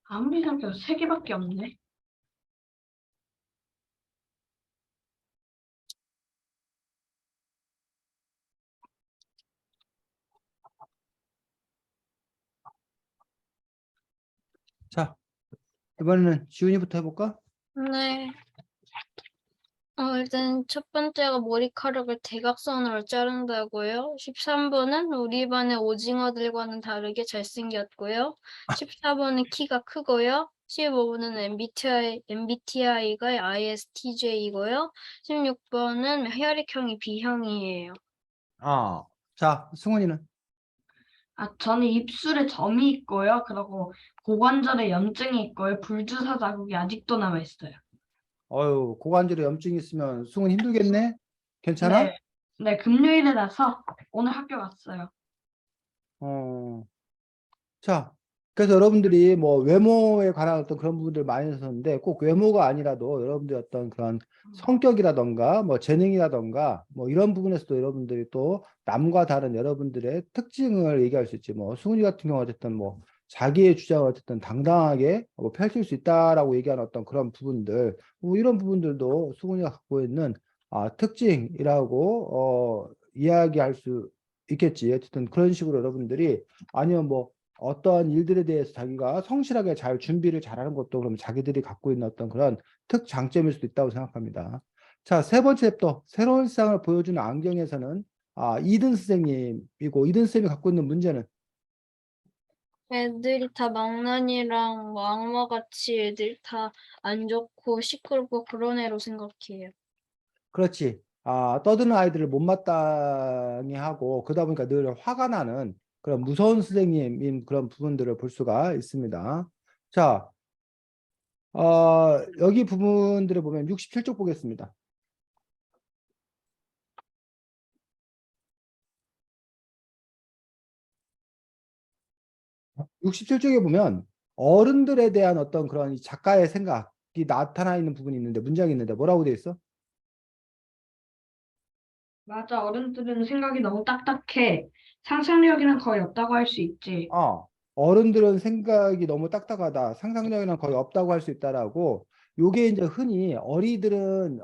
아무리 생각해도 세 개밖에 없네. 자, 이번에는 지훈이부터 해볼까? 네. 일단 첫 번째가 머리카락을 대각선으로 자른다고요. 13번은 우리 반의 오징어들과는 다르게 잘생겼고요. 14번은 키가 크고요. 15번은 MBTI가 ISTJ이고요. 16번은 혈액형이 B형이에요. 자, 승훈이는? 저는 입술에 점이 있고요. 그리고 고관절에 염증이 있고요. 불주사 자국이 아직도 남아 있어요. 고관절에 염증이 있으면 승훈 힘들겠네? 괜찮아? 네, 네, 금요일이라서 오늘 학교 갔어요. 어, 자, 그래서 여러분들이 뭐 외모에 관한 어떤 그런 부분들 많이 하셨는데 꼭 외모가 아니라도 여러분들의 어떤 그런 성격이라던가 뭐 재능이라던가 뭐 이런 부분에서도 여러분들이 또 남과 다른 여러분들의 특징을 얘기할 수 있지. 뭐 승훈이 같은 경우 어쨌든 뭐 자기의 주장을 어쨌든 당당하게 뭐 펼칠 수 있다라고 얘기하는 어떤 그런 부분들 뭐 이런 부분들도 승훈이가 갖고 있는 특징이라고 이야기할 수 있겠지. 어쨌든 그런 식으로 여러분들이 아니면 뭐 어떠한 일들에 대해서 자기가 성실하게 잘 준비를 잘하는 것도 그럼 자기들이 갖고 있는 어떤 그런 특장점일 수도 있다고 생각합니다. 자, 세 번째 챕터 새로운 세상을 보여주는 안경에서는 이든 선생님이고 이든 선생님이 갖고 있는 문제는 애들이 다 망나니랑 뭐 악마같이 애들 다 안 좋고 시끄럽고 그런 애로 생각해요. 그렇지. 떠드는 아이들을 못마땅해 하고 그러다 보니까 늘 화가 나는 그런 무서운 선생님인 그런 부분들을 볼 수가 있습니다. 자, 여기 부분들을 보면 67쪽 보겠습니다. 67쪽에 보면 어른들에 대한 어떤 그런 이 작가의 생각이 나타나 있는 부분이 있는데 문장이 있는데 뭐라고 되어 있어? 맞아, 어른들은 생각이 너무 딱딱해. 상상력이는 거의 없다고 할 수 있지. 어른들은 생각이 너무 딱딱하다. 상상력이는 거의 없다고 할 수 있다라고 요게 이제 흔히 어리들은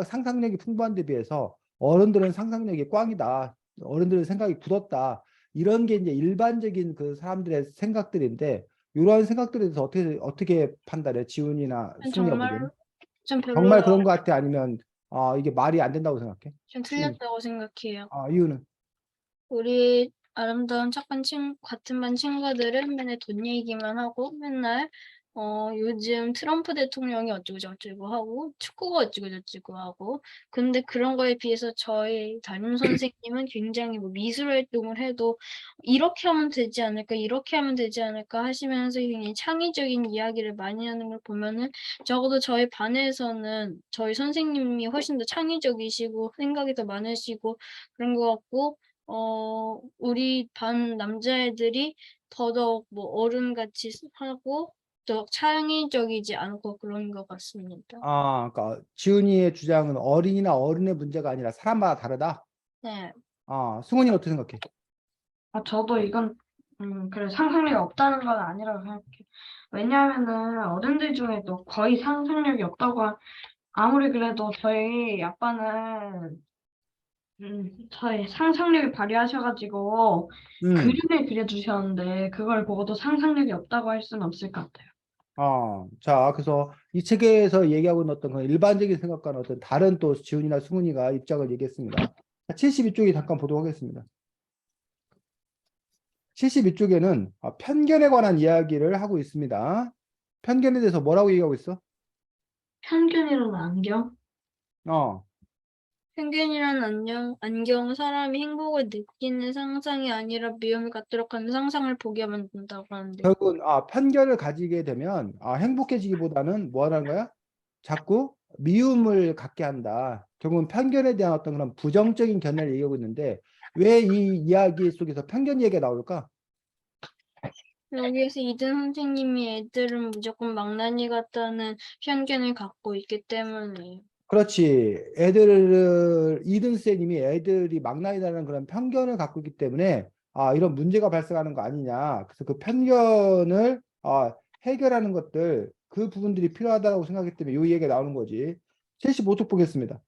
상상력이 풍부한 데 비해서 어른들은 상상력이 꽝이다. 어른들은 생각이 굳었다. 이런 게 이제 일반적인 그 사람들의 생각들인데 이러한 생각들에 대해서 어떻게 판단해? 지훈이나 승리가 보기에는? 좀 정말 별로라고, 그런 것 같아? 아니면 이게 말이 안 된다고 생각해? 좀 승리. 틀렸다고 생각해요. 이유는? 우리 아름다운 착한 같은 반 친구들은 맨날 돈 얘기만 하고 맨날 요즘 트럼프 대통령이 어쩌고 저쩌고 하고 축구가 어쩌고 저쩌고 하고 근데 그런 거에 비해서 저희 담임 선생님은 굉장히 뭐 미술 활동을 해도 이렇게 하면 되지 않을까 이렇게 하면 되지 않을까 하시면서 굉장히 창의적인 이야기를 많이 하는 걸 보면은 적어도 저희 반에서는 저희 선생님이 훨씬 더 창의적이시고 생각이 더 많으시고 그런 것 같고 우리 반 남자애들이 더더욱 뭐 어른같이 하고 더 창의적이지 않고 그런 것 같습니다. 그러니까 지훈이의 주장은 어린이나 어른의 문제가 아니라 사람마다 다르다. 네. 승훈이는 어떻게 생각해? 저도 이건 그래 상상력이 없다는 건 아니라고 생각해요. 왜냐하면은 어른들 중에도 거의 상상력이 없다고 아무리 그래도 저희 아빠는 저희 상상력을 발휘하셔가지고 음. 그림을 그려주셨는데 그걸 보고도 상상력이 없다고 할 수는 없을 것 같아요. 자, 그래서 이 책에서 얘기하고 있는 어떤 그런 일반적인 생각과는 어떤 다른 또 지훈이나 승훈이가 입장을 얘기했습니다. 72쪽에 잠깐 보도록 하겠습니다. 72쪽에는 편견에 관한 이야기를 하고 있습니다. 편견에 대해서 뭐라고 얘기하고 있어? 편견이라는 안경? 어, 편견이란 안경은 사람이 행복을 느끼는 상상이 아니라 미움을 갖도록 하는 상상을 보게 만든다고 하는데 결국은 편견을 가지게 되면 행복해지기보다는 뭐 하는 거야? 자꾸 미움을 갖게 한다. 결국은 편견에 대한 어떤 그런 부정적인 견해를 얘기하고 있는데 왜 이 이야기 속에서 편견 얘기가 나올까? 여기에서 이든 선생님이 애들은 무조건 망나니 같다는 편견을 갖고 있기 때문에 그렇지. 이든 쌤님이 애들이 망나니라는 그런 편견을 갖고 있기 때문에 이런 문제가 발생하는 거 아니냐. 그래서 그 편견을 해결하는 것들, 그 부분들이 필요하다고 생각했기 때문에 이 얘기가 나오는 거지. 75쪽 보겠습니다.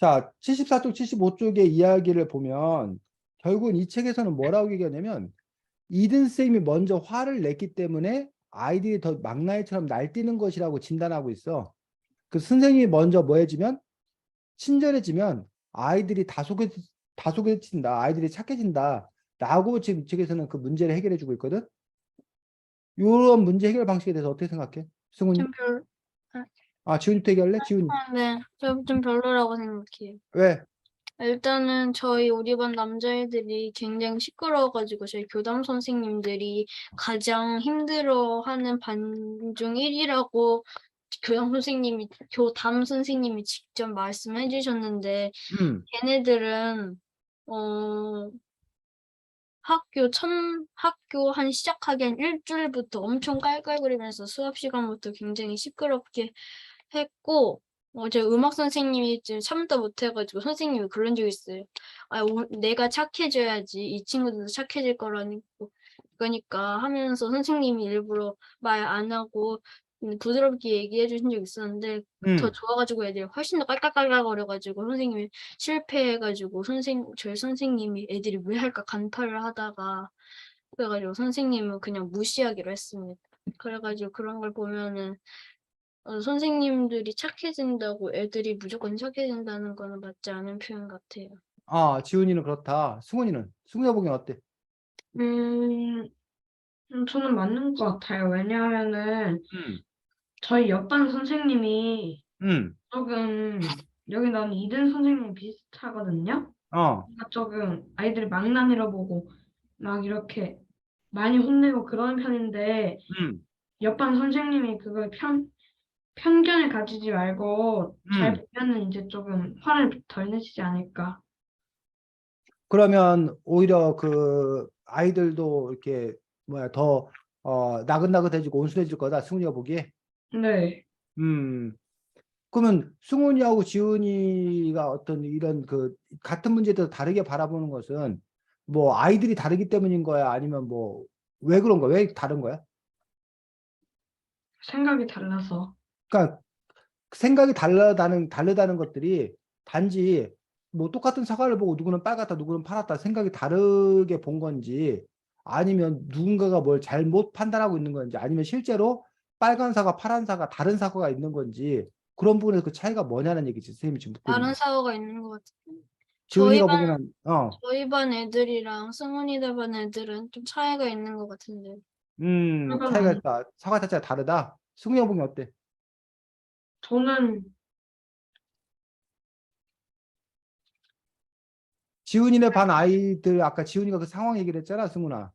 자, 74쪽, 75쪽의 이야기를 보면 결국은 이 책에서는 뭐라고 얘기하냐면 이든 쌤이 먼저 화를 냈기 때문에 아이들이 더 망나니처럼 날뛰는 것이라고 진단하고 있어. 그 선생님이 먼저 뭐 해주면 친절해지면 아이들이 다소개진다. 아이들이 착해진다. 라고 지금 이쪽에서는 그 문제를 해결해 주고 있거든. 이런 문제 해결 방식에 대해서 어떻게 생각해? 승훈이? 좀 지훈이부터 얘기할래? 지훈이. 네, 좀 별로라고 생각해요. 왜? 일단은 우리 반 남자애들이 굉장히 시끄러워가지고 저희 교담 선생님들이 가장 힘들어하는 반 중 1위라고 교담 선생님이 직접 말씀해 주셨는데 음, 걔네들은 어 학교 한 시작하기 한 일주일부터 엄청 깔깔거리면서 수업 시간부터 굉장히 시끄럽게 했고 제 음악 선생님이 지금 참다 못해가지고 선생님이 그런 적 있어요. 내가 착해져야지 이 친구들도 착해질 거니까 하면서 선생님이 일부러 말 안 하고 부드럽게 얘기해 주신 적 있었는데 더 음. 좋아가지고 애들이 훨씬 더 깔깔깔깔거려가지고 선생님이 실패해가지고 저희 선생님이 애들이 왜 할까 간파를 하다가 그래가지고 선생님은 그냥 무시하기로 했습니다. 그래가지고 그런 걸 보면은 선생님들이 착해진다고 애들이 무조건 착해진다는 거는 맞지 않은 표현 같아요. 지훈이는 그렇다. 승훈이는? 승훈이가 보기엔 어때? 음, 저는 맞는 것 같아요. 왜냐하면은 음, 저희 옆반 선생님이 음, 조금 여기 나오는 이든 선생님 비슷하거든요. 어, 조금 아이들을 망나니로 보고 막 이렇게 많이 혼내고 그런 편인데 음, 옆반 선생님이 그걸 편견을 가지지 말고 잘 음. 보면은 이제 조금 화를 덜 내시지 않을까. 그러면 오히려 그 아이들도 이렇게 더 나긋나긋해지고 온순해질 거다. 승훈이가 보기에. 네. 음. 그러면 승훈이하고 지훈이가 어떤 이런 그 같은 문제에 대해서 다르게 바라보는 것은 뭐 아이들이 다르기 때문인 거야? 아니면 뭐 왜 그런 거야? 왜 다른 거야? 생각이 달라서. 그러니까 생각이 다르다는 것들이 단지 뭐 똑같은 사과를 보고 누구는 빨갛다, 누구는 파랗다 생각이 다르게 본 건지 아니면 누군가가 뭘 잘못 판단하고 있는 건지 아니면 실제로 빨간 사과, 파란 사과, 다른 사과가 있는 건지 그런 부분에서 그 차이가 뭐냐는 얘기지. 선생님이 지금 묻고 있는 다른 거. 사고가 있는 것 같아요. 저희 지훈이가 반, 보기에는 저희 반 애들이랑 승훈이들 반 애들은 좀 차이가 있는 것 같은데. 그건 차이가 아니. 있다. 사과 자체가 다르다. 승훈이가 보기엔 어때? 저는 지훈이네 반 아이들 아까 지훈이가 그 상황 얘기를 했잖아, 승훈아.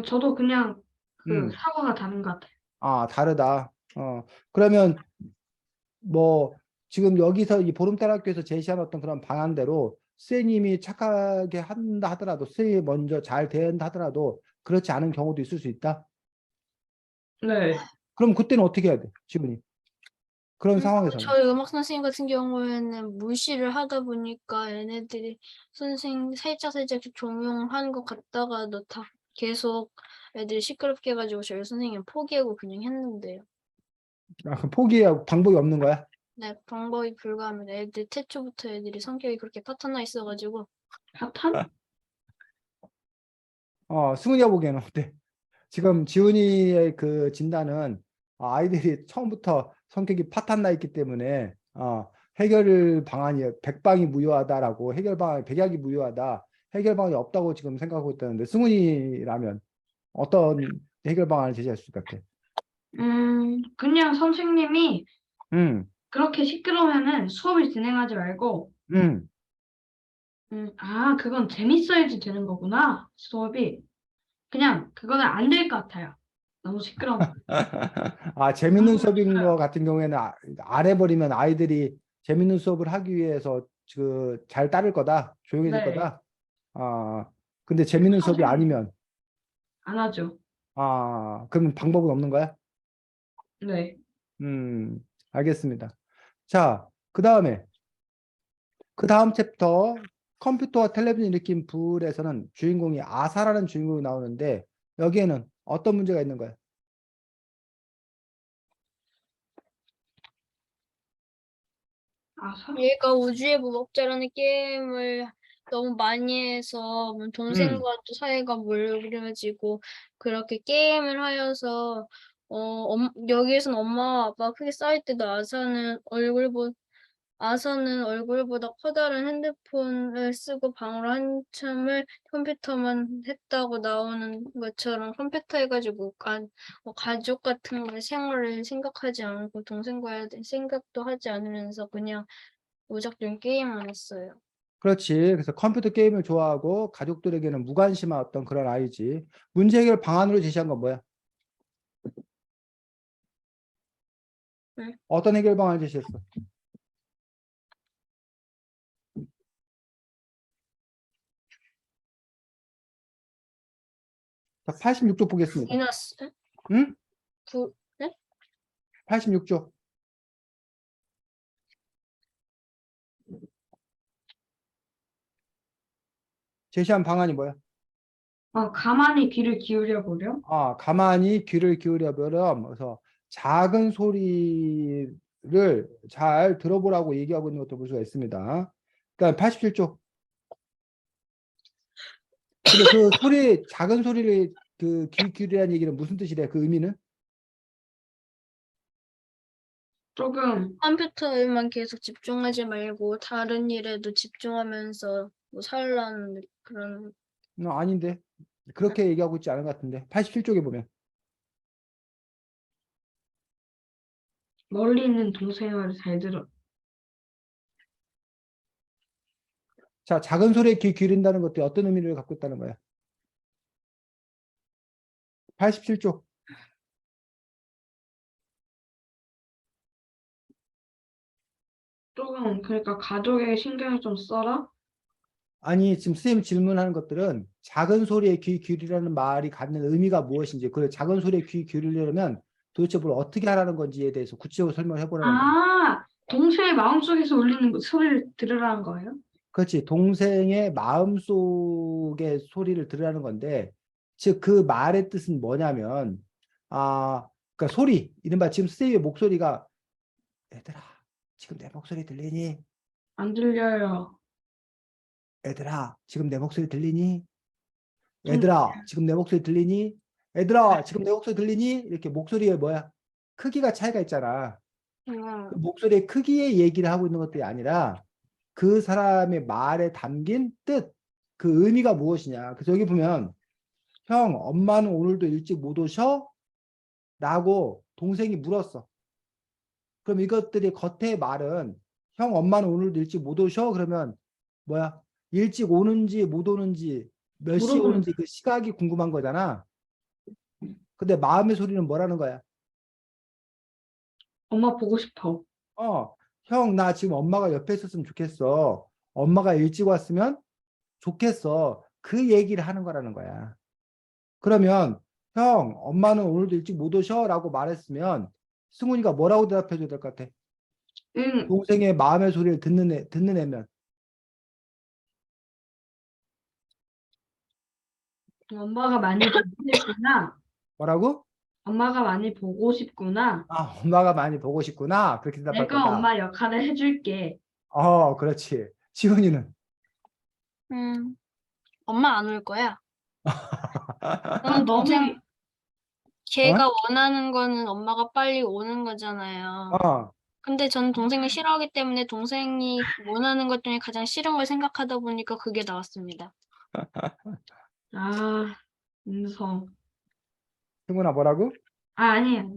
저도 그냥 그 음. 사고가 다른 것 같아요. 아, 다르다. 그러면 뭐 지금 여기서 이 보름달학교에서 제시한 어떤 그런 방안대로 선생님이 착하게 한다 하더라도 선생님이 먼저 잘 대한다 하더라도 그렇지 않은 경우도 있을 수 있다. 네. 그럼 그때는 어떻게 해야 돼? 지훈이. 그런 상황에서는. 저희 음악 선생님 같은 경우에는 무시를 하다 보니까 얘네들이 선생님 살짝 종용을 하는 것 같다가도 다 계속 애들이 시끄럽게 해가지고 저희 선생님 포기하고 그냥 했는데요. 아, 그럼 포기할 방법이 없는 거야? 네, 방법이 불가합니다. 애들 태초부터 애들이 성격이 그렇게 파탄나 있어가지고 사탄? 승훈이가 보기에는 어때? 지금 지훈이의 그 진단은 아이들이 처음부터 성격이 파탄나 있기 때문에 해결 방안이 백방이 무효하다라고 해결 방안 백약이 무효하다 해결 방안이 없다고 지금 생각하고 있다는데 승훈이라면 어떤 해결 방안을 제시할 수 있을 것 같아? 그냥 선생님이 음, 그렇게 시끄러우면은 수업을 진행하지 말고, 음. 그건 재밌어야지 되는 거구나, 수업이. 그냥 그거는 안 될 것 같아요. 너무 시끄러워. 재밌는 수업인 거 같은 경우에는 안 해버리면 아이들이 재밌는 수업을 하기 위해서 그 잘 따를 거다, 조용해질 네. 거다. 근데 재밌는 수업이 선생님 아니면 안 하죠. 그러면 방법은 없는 거야? 네. 알겠습니다. 자, 그 다음 챕터 컴퓨터와 텔레비전 일으킨 불에서는 주인공이 아사라는 주인공이 나오는데 여기에는 어떤 문제가 있는 거야? 아사? 얘가 우주의 무법자라는 게임을 너무 많이 해서 음, 동생과 또 사이가 멀어지고 그렇게 게임을 하여서 여기에서는 엄마와 아빠가 크게 싸울 때도 아서는 얼굴보다 커다란 핸드폰을 쓰고 방으로 한참을 컴퓨터만 했다고 나오는 것처럼 컴퓨터 해가지고 가족 같은 걸 생활을 생각하지 않고 동생과의 생각도 하지 않으면서 그냥 무작정 게임만 했어요. 그렇지. 그래서 컴퓨터 게임을 좋아하고 가족들에게는 무관심한 어떤 그런 아이지. 문제 해결 방안으로 제시한 건 뭐야? 응? 어떤 해결 방안을 제시했어? 자, 86쪽 보겠습니다. 마이너스 응? 9, 네? 86쪽. 제시한 방안이 뭐야? 가만히 귀를 기울여 보렴. 가만히 귀를 기울여 보렴. 그래서 작은 소리를 잘 들어보라고 얘기하고 있는 것도 볼 수가 있습니다. 그러니까 87쪽. 근데 그 작은 소리를 그 귀 기울이라는 얘기는 무슨 뜻이래? 그 의미는? 조금, 컴퓨터에만 계속 집중하지 말고 다른 일에도 집중하면서 뭐 살라는 그런 아닌데. 그렇게 얘기하고 있지 않은 것 같은데. 87쪽에 보면. 멀리 있는 동생의 말을 잘 들어. 자, 작은 소리에 귀 기울인다는 것도 어떤 의미를 갖고 있다는 거야? 87쪽. 조금, 그러니까 가족에게 신경을 좀 써라? 아니, 지금 선생님 질문하는 것들은 작은 소리에 귀 기울이라는 말이 갖는 의미가 무엇인지, 그 작은 소리에 귀 기울이려면 도대체 뭘 어떻게 하라는 건지에 대해서 구체적으로 설명을 해보라는 거예요. 동생의 마음속에서 울리는 소리를 들으라는 거예요? 그렇지. 동생의 마음속의 소리를 들으라는 건데, 즉, 그 말의 뜻은 뭐냐면, 그러니까 소리, 이른바 지금 선생님의 목소리가, 얘들아, 지금 내 목소리 들리니? 안 들려요. 얘들아, 지금 내 목소리 들리니? 좀, 얘들아, 지금 내 목소리 들리니? 얘들아, 지금 내 목소리 들리니? 이렇게 목소리의 뭐야? 크기가 차이가 있잖아. 그 목소리의 크기의 얘기를 하고 있는 것들이 아니라 그 사람의 말에 담긴 뜻, 그 의미가 무엇이냐. 그래서 여기 보면 형, 엄마는 오늘도 일찍 못 오셔? 라고 동생이 물었어. 그럼 이것들이 겉의 말은 형, 엄마는 오늘도 일찍 못 오셔? 그러면 뭐야? 일찍 오는지 못 오는지 몇 시에 물어보는 오는지 그 시각이 궁금한 거잖아. 근데 마음의 소리는 뭐라는 거야? 엄마 보고 싶어. 형, 나 지금 엄마가 옆에 있었으면 좋겠어. 엄마가 일찍 왔으면 좋겠어. 그 얘기를 하는 거라는 거야. 그러면 형, 엄마는 오늘도 일찍 못 오셔? 라고 말했으면 승훈이가 뭐라고 대답해 줘야 될 것 같아? 응, 동생의 마음의 소리를 듣는 애면. 엄마가 많이 보고 싶구나. 뭐라고? 엄마가 많이 보고 싶구나. 엄마가 많이 보고 싶구나. 그렇게 대답할 내가 거다. 엄마 역할을 해줄게. 그렇지. 지훈이는? 엄마 안 올 거야. 저는 너무 동생, 어? 걔가 원하는 거는 엄마가 빨리 오는 거잖아요. 어, 근데 저는 동생을 싫어하기 때문에 동생이 원하는 것 중에 가장 싫은 걸 생각하다 보니까 그게 나왔습니다. 아, 인성. 승훈아 뭐라고? 아니에요.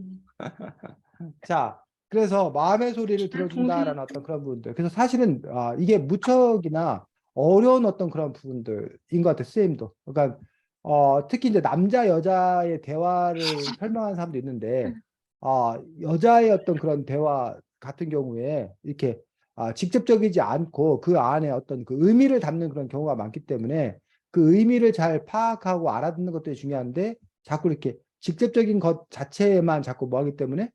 자, 그래서 마음의 소리를 동생 들어준다라는 어떤 그런 부분들. 그래서 사실은 이게 무척이나 어려운 어떤 그런 부분들인 것 같아요. 쌤도. 그러니까 특히 이제 남자 여자의 대화를 설명하는 사람도 있는데 여자의 어떤 그런 대화 같은 경우에 이렇게 직접적이지 않고 그 안에 어떤 그 의미를 담는 그런 경우가 많기 때문에 그 의미를 잘 파악하고 알아듣는 것들이 중요한데 자꾸 이렇게 직접적인 것 자체에만 자꾸 뭐 하기 때문에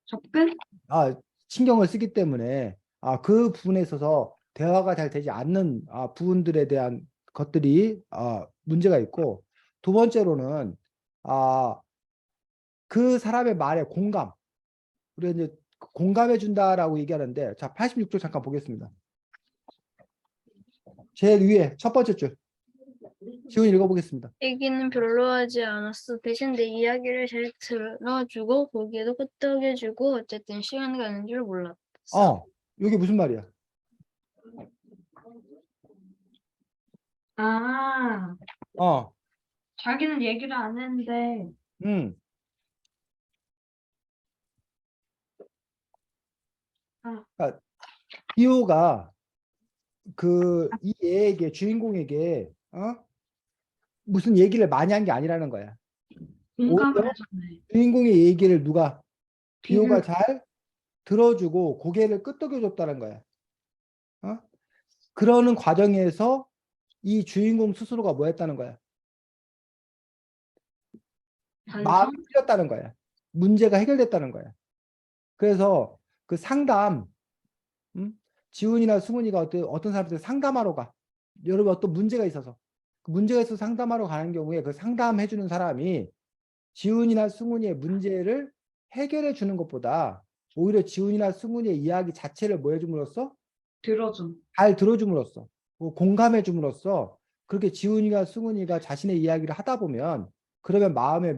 접근? 아, 신경을 쓰기 때문에 그 부분에 있어서 대화가 잘 되지 않는 부분들에 대한 것들이 문제가 있고 두 번째로는 그 사람의 말에 공감. 우리가 이제 공감해 준다라고 얘기하는데 자, 86쪽 잠깐 보겠습니다. 제일 위에 첫 번째 줄. 지훈이 읽어보겠습니다. 얘기는 별로 하지 않았어. 대신 내 이야기를 잘 들어주고 고개도 끄덕여주고 어쨌든 시간 가는 줄 몰랐어. 여기 무슨 말이야? 아, 어, 자기는 얘기를 안 했는데, 음. 아, 그러니까 비호가 이 애에게 주인공에게 무슨 얘기를 많이 한 게 아니라는 거야. 공감을 오히려 해줬네. 주인공의 얘기를 누가 비를, 비호가 잘 들어주고 고개를 끄덕여 줬다는 거야. 어? 그러는 과정에서 이 주인공 스스로가 뭐 했다는 거야? 마음이 반성? 풀렸다는 거야. 문제가 해결됐다는 거야. 그래서 그 상담, 음? 지훈이나 승훈이가 어떤 사람들 상담하러 가. 여러분 어떤 문제가 있어서 그 문제가 있어서 상담하러 가는 경우에 그 상담해 주는 사람이 지훈이나 승훈이의 문제를 해결해 주는 것보다 오히려 지훈이나 승훈이의 이야기 자체를 뭐 해줌으로써 들어준. 잘 들어줌으로써 공감해 줌으로써 그렇게 지훈이가 승훈이가 자신의 이야기를 하다 보면 그러면 마음에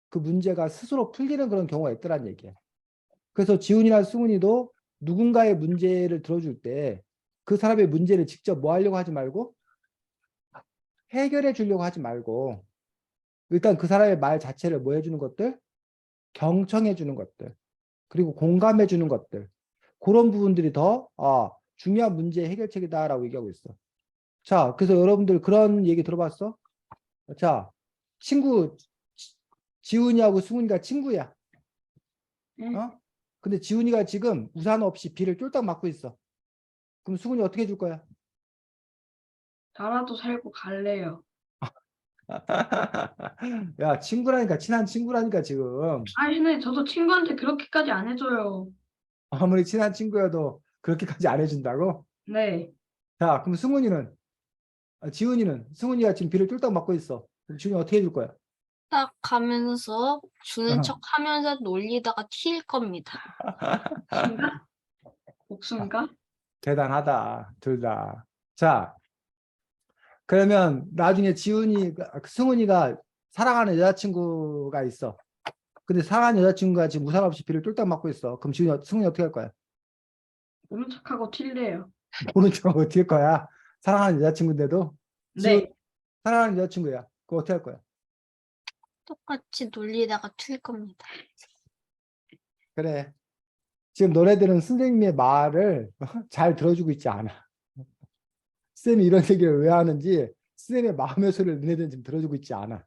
그 문제가 스스로 풀리는 그런 경우가 있더란 얘기야. 그래서 지훈이나 승훈이도 누군가의 문제를 들어줄 때 그 사람의 문제를 직접 뭐 하려고 하지 말고 해결해 주려고 하지 말고 일단 그 사람의 말 자체를 뭐 해주는 것들 경청해 주는 것들 그리고 공감해 주는 것들 그런 부분들이 더 중요한 문제 해결책이다라고 얘기하고 있어. 자, 그래서 여러분들 그런 얘기 들어봤어? 자, 친구 지훈이하고 승훈이가 친구야. 응? 근데 지훈이가 지금 우산 없이 비를 쫄딱 맞고 있어. 그럼 승훈이 어떻게 해줄 거야? 나라도 살고 갈래요. 야, 친구라니까 친한 친구라니까 지금. 아니, 근데 저도 친구한테 그렇게까지 안 해줘요. 아무리 친한 친구여도 그렇게까지 안 해준다고? 네. 자, 그럼 지훈이는 승훈이가 지금 비를 쫄딱 맞고 있어. 그럼 지훈이 어떻게 해줄 거야? 딱 가면서 주는 어. 척 하면서 놀리다가 튈 겁니다. 복수인가? 복수인가? 대단하다, 둘 다. 자, 그러면 나중에 승훈이가 사랑하는 여자친구가 있어. 근데 사랑하는 여자친구가 지금 우산 없이 비를 쫄딱 맞고 있어. 그럼 승훈이 어떻게 할 거야? 모른 척하고 튈래요. 모른 척하고 어떻게 할 거야? 사랑하는 여자친구인데도 지훈 네. 사랑하는 여자친구야. 그거 어떻게 할 거야? 똑같이 놀리다가 튈 겁니다. 그래. 지금 너네들은 선생님의 말을 잘 들어주고 있지 않아. 쌤이 이런 얘기를 왜 하는지 쌤의 마음의 소리를 너네들은 지금 들어주고 있지 않아.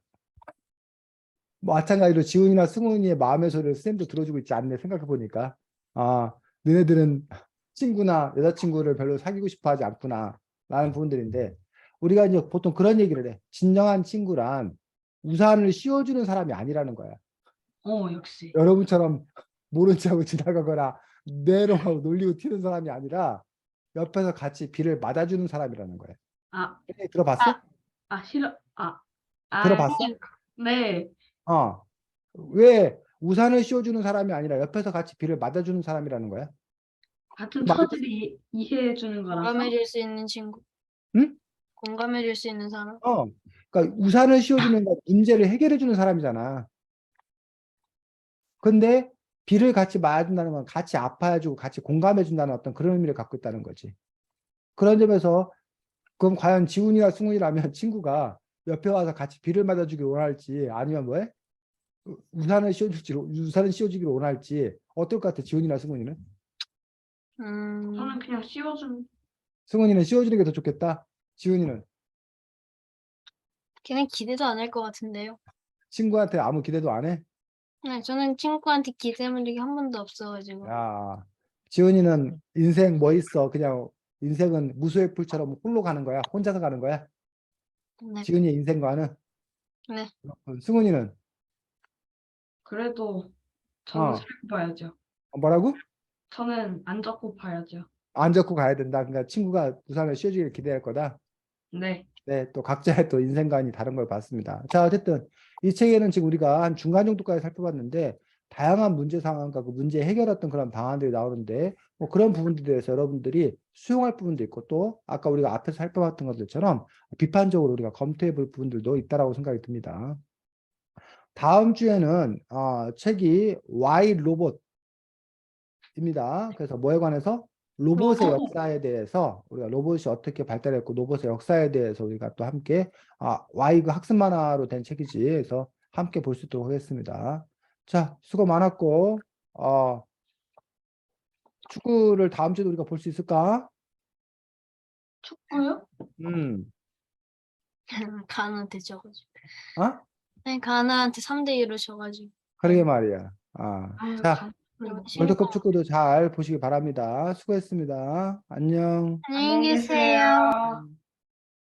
뭐 마찬가지로 지훈이나 승훈이의 마음의 소리를 쌤도 들어주고 있지 않네. 생각해 보니까 너네들은 친구나 여자친구를 별로 사귀고 싶어 하지 않구나 라는 부분들인데, 우리가 이제 보통 그런 얘기를 해. 진정한 친구란 우산을 씌워주는 사람이 아니라는 거야. 역시. 여러분처럼 모른 척하고 지나가거나 내롱하고 놀리고 튀는 사람이 아니라 옆에서 같이 비를 맞아주는 사람이라는 거야. 아, 들어봤어? 싫어. 들어봤어? 네. 왜 우산을 씌워주는 사람이 아니라 옆에서 같이 비를 맞아주는 사람이라는 거야? 같은 맞- 처지를 이해해 주는 거라서. 공감해줄 수 있는 친구. 응? 공감해줄 수 있는 사람. 그러니까 우산을 씌워주는 건 문제를 해결해주는 사람이잖아. 근데 비를 같이 맞아준다는 건 같이 아파해주고 같이 공감해준다는 어떤 그런 의미를 갖고 있다는 거지. 그런 점에서 그럼 과연 지훈이나 승훈이라면 친구가 옆에 와서 같이 비를 맞아주길 원할지, 아니면 뭐해? 우산을 씌워주기를 원할지 어떨 것 같아, 지훈이나 승훈이는? 저는 그냥 씌워준. 승훈이는 씌워주는 게 더 좋겠다. 지훈이는 걔는 기대도 안 할 것 같은데요. 친구한테 아무 기대도 안 해? 네, 저는 친구한테 기대한 적이 한 번도 없어가지고. 야, 지훈이는 인생 뭐 있어? 그냥 인생은 무수의 풀처럼 홀로 가는 거야? 혼자서 가는 거야? 네, 지훈이의 인생과는? 네. 승훈이는? 그래도 저는 어, 살고 봐야죠. 뭐라고? 저는 안 잡고 봐야죠. 안 잡고 가야 된다. 그러니까 친구가 우산을 씌워주기를 기대할 거다. 네. 네, 또 각자의 또 인생관이 다른 걸 봤습니다. 자, 어쨌든 이 책에는 지금 우리가 한 중간 정도까지 살펴봤는데, 다양한 문제 상황과 그 문제 해결했던 그런 방안들이 나오는데, 뭐 그런 부분들에 대해서 여러분들이 수용할 부분도 있고, 또 아까 우리가 앞에서 살펴봤던 것들처럼 비판적으로 우리가 검토해 볼 부분들도 있다라고 생각이 듭니다. 다음 주에는 책이 Y 로봇입니다. 그래서 뭐에 관해서? 로봇의 로봇. 역사에 대해서, 우리가 로봇이 어떻게 발달했고 로봇의 역사에 대해서 우리가 또 함께 Y그 학습 만화로 된 책이지, 그래서 함께 볼 수 있도록 하겠습니다. 자, 수고 많았고, 축구를 다음 주에도 우리가 볼 수 있을까? 축구요? 가나한테 져가지고. 어? 네, 가나한테 3대2로 져가지고. 그러게 말이야. 아유, 자, 월드컵 축구도 잘 보시기 바랍니다. 수고했습니다. 안녕. 안녕히 계세요.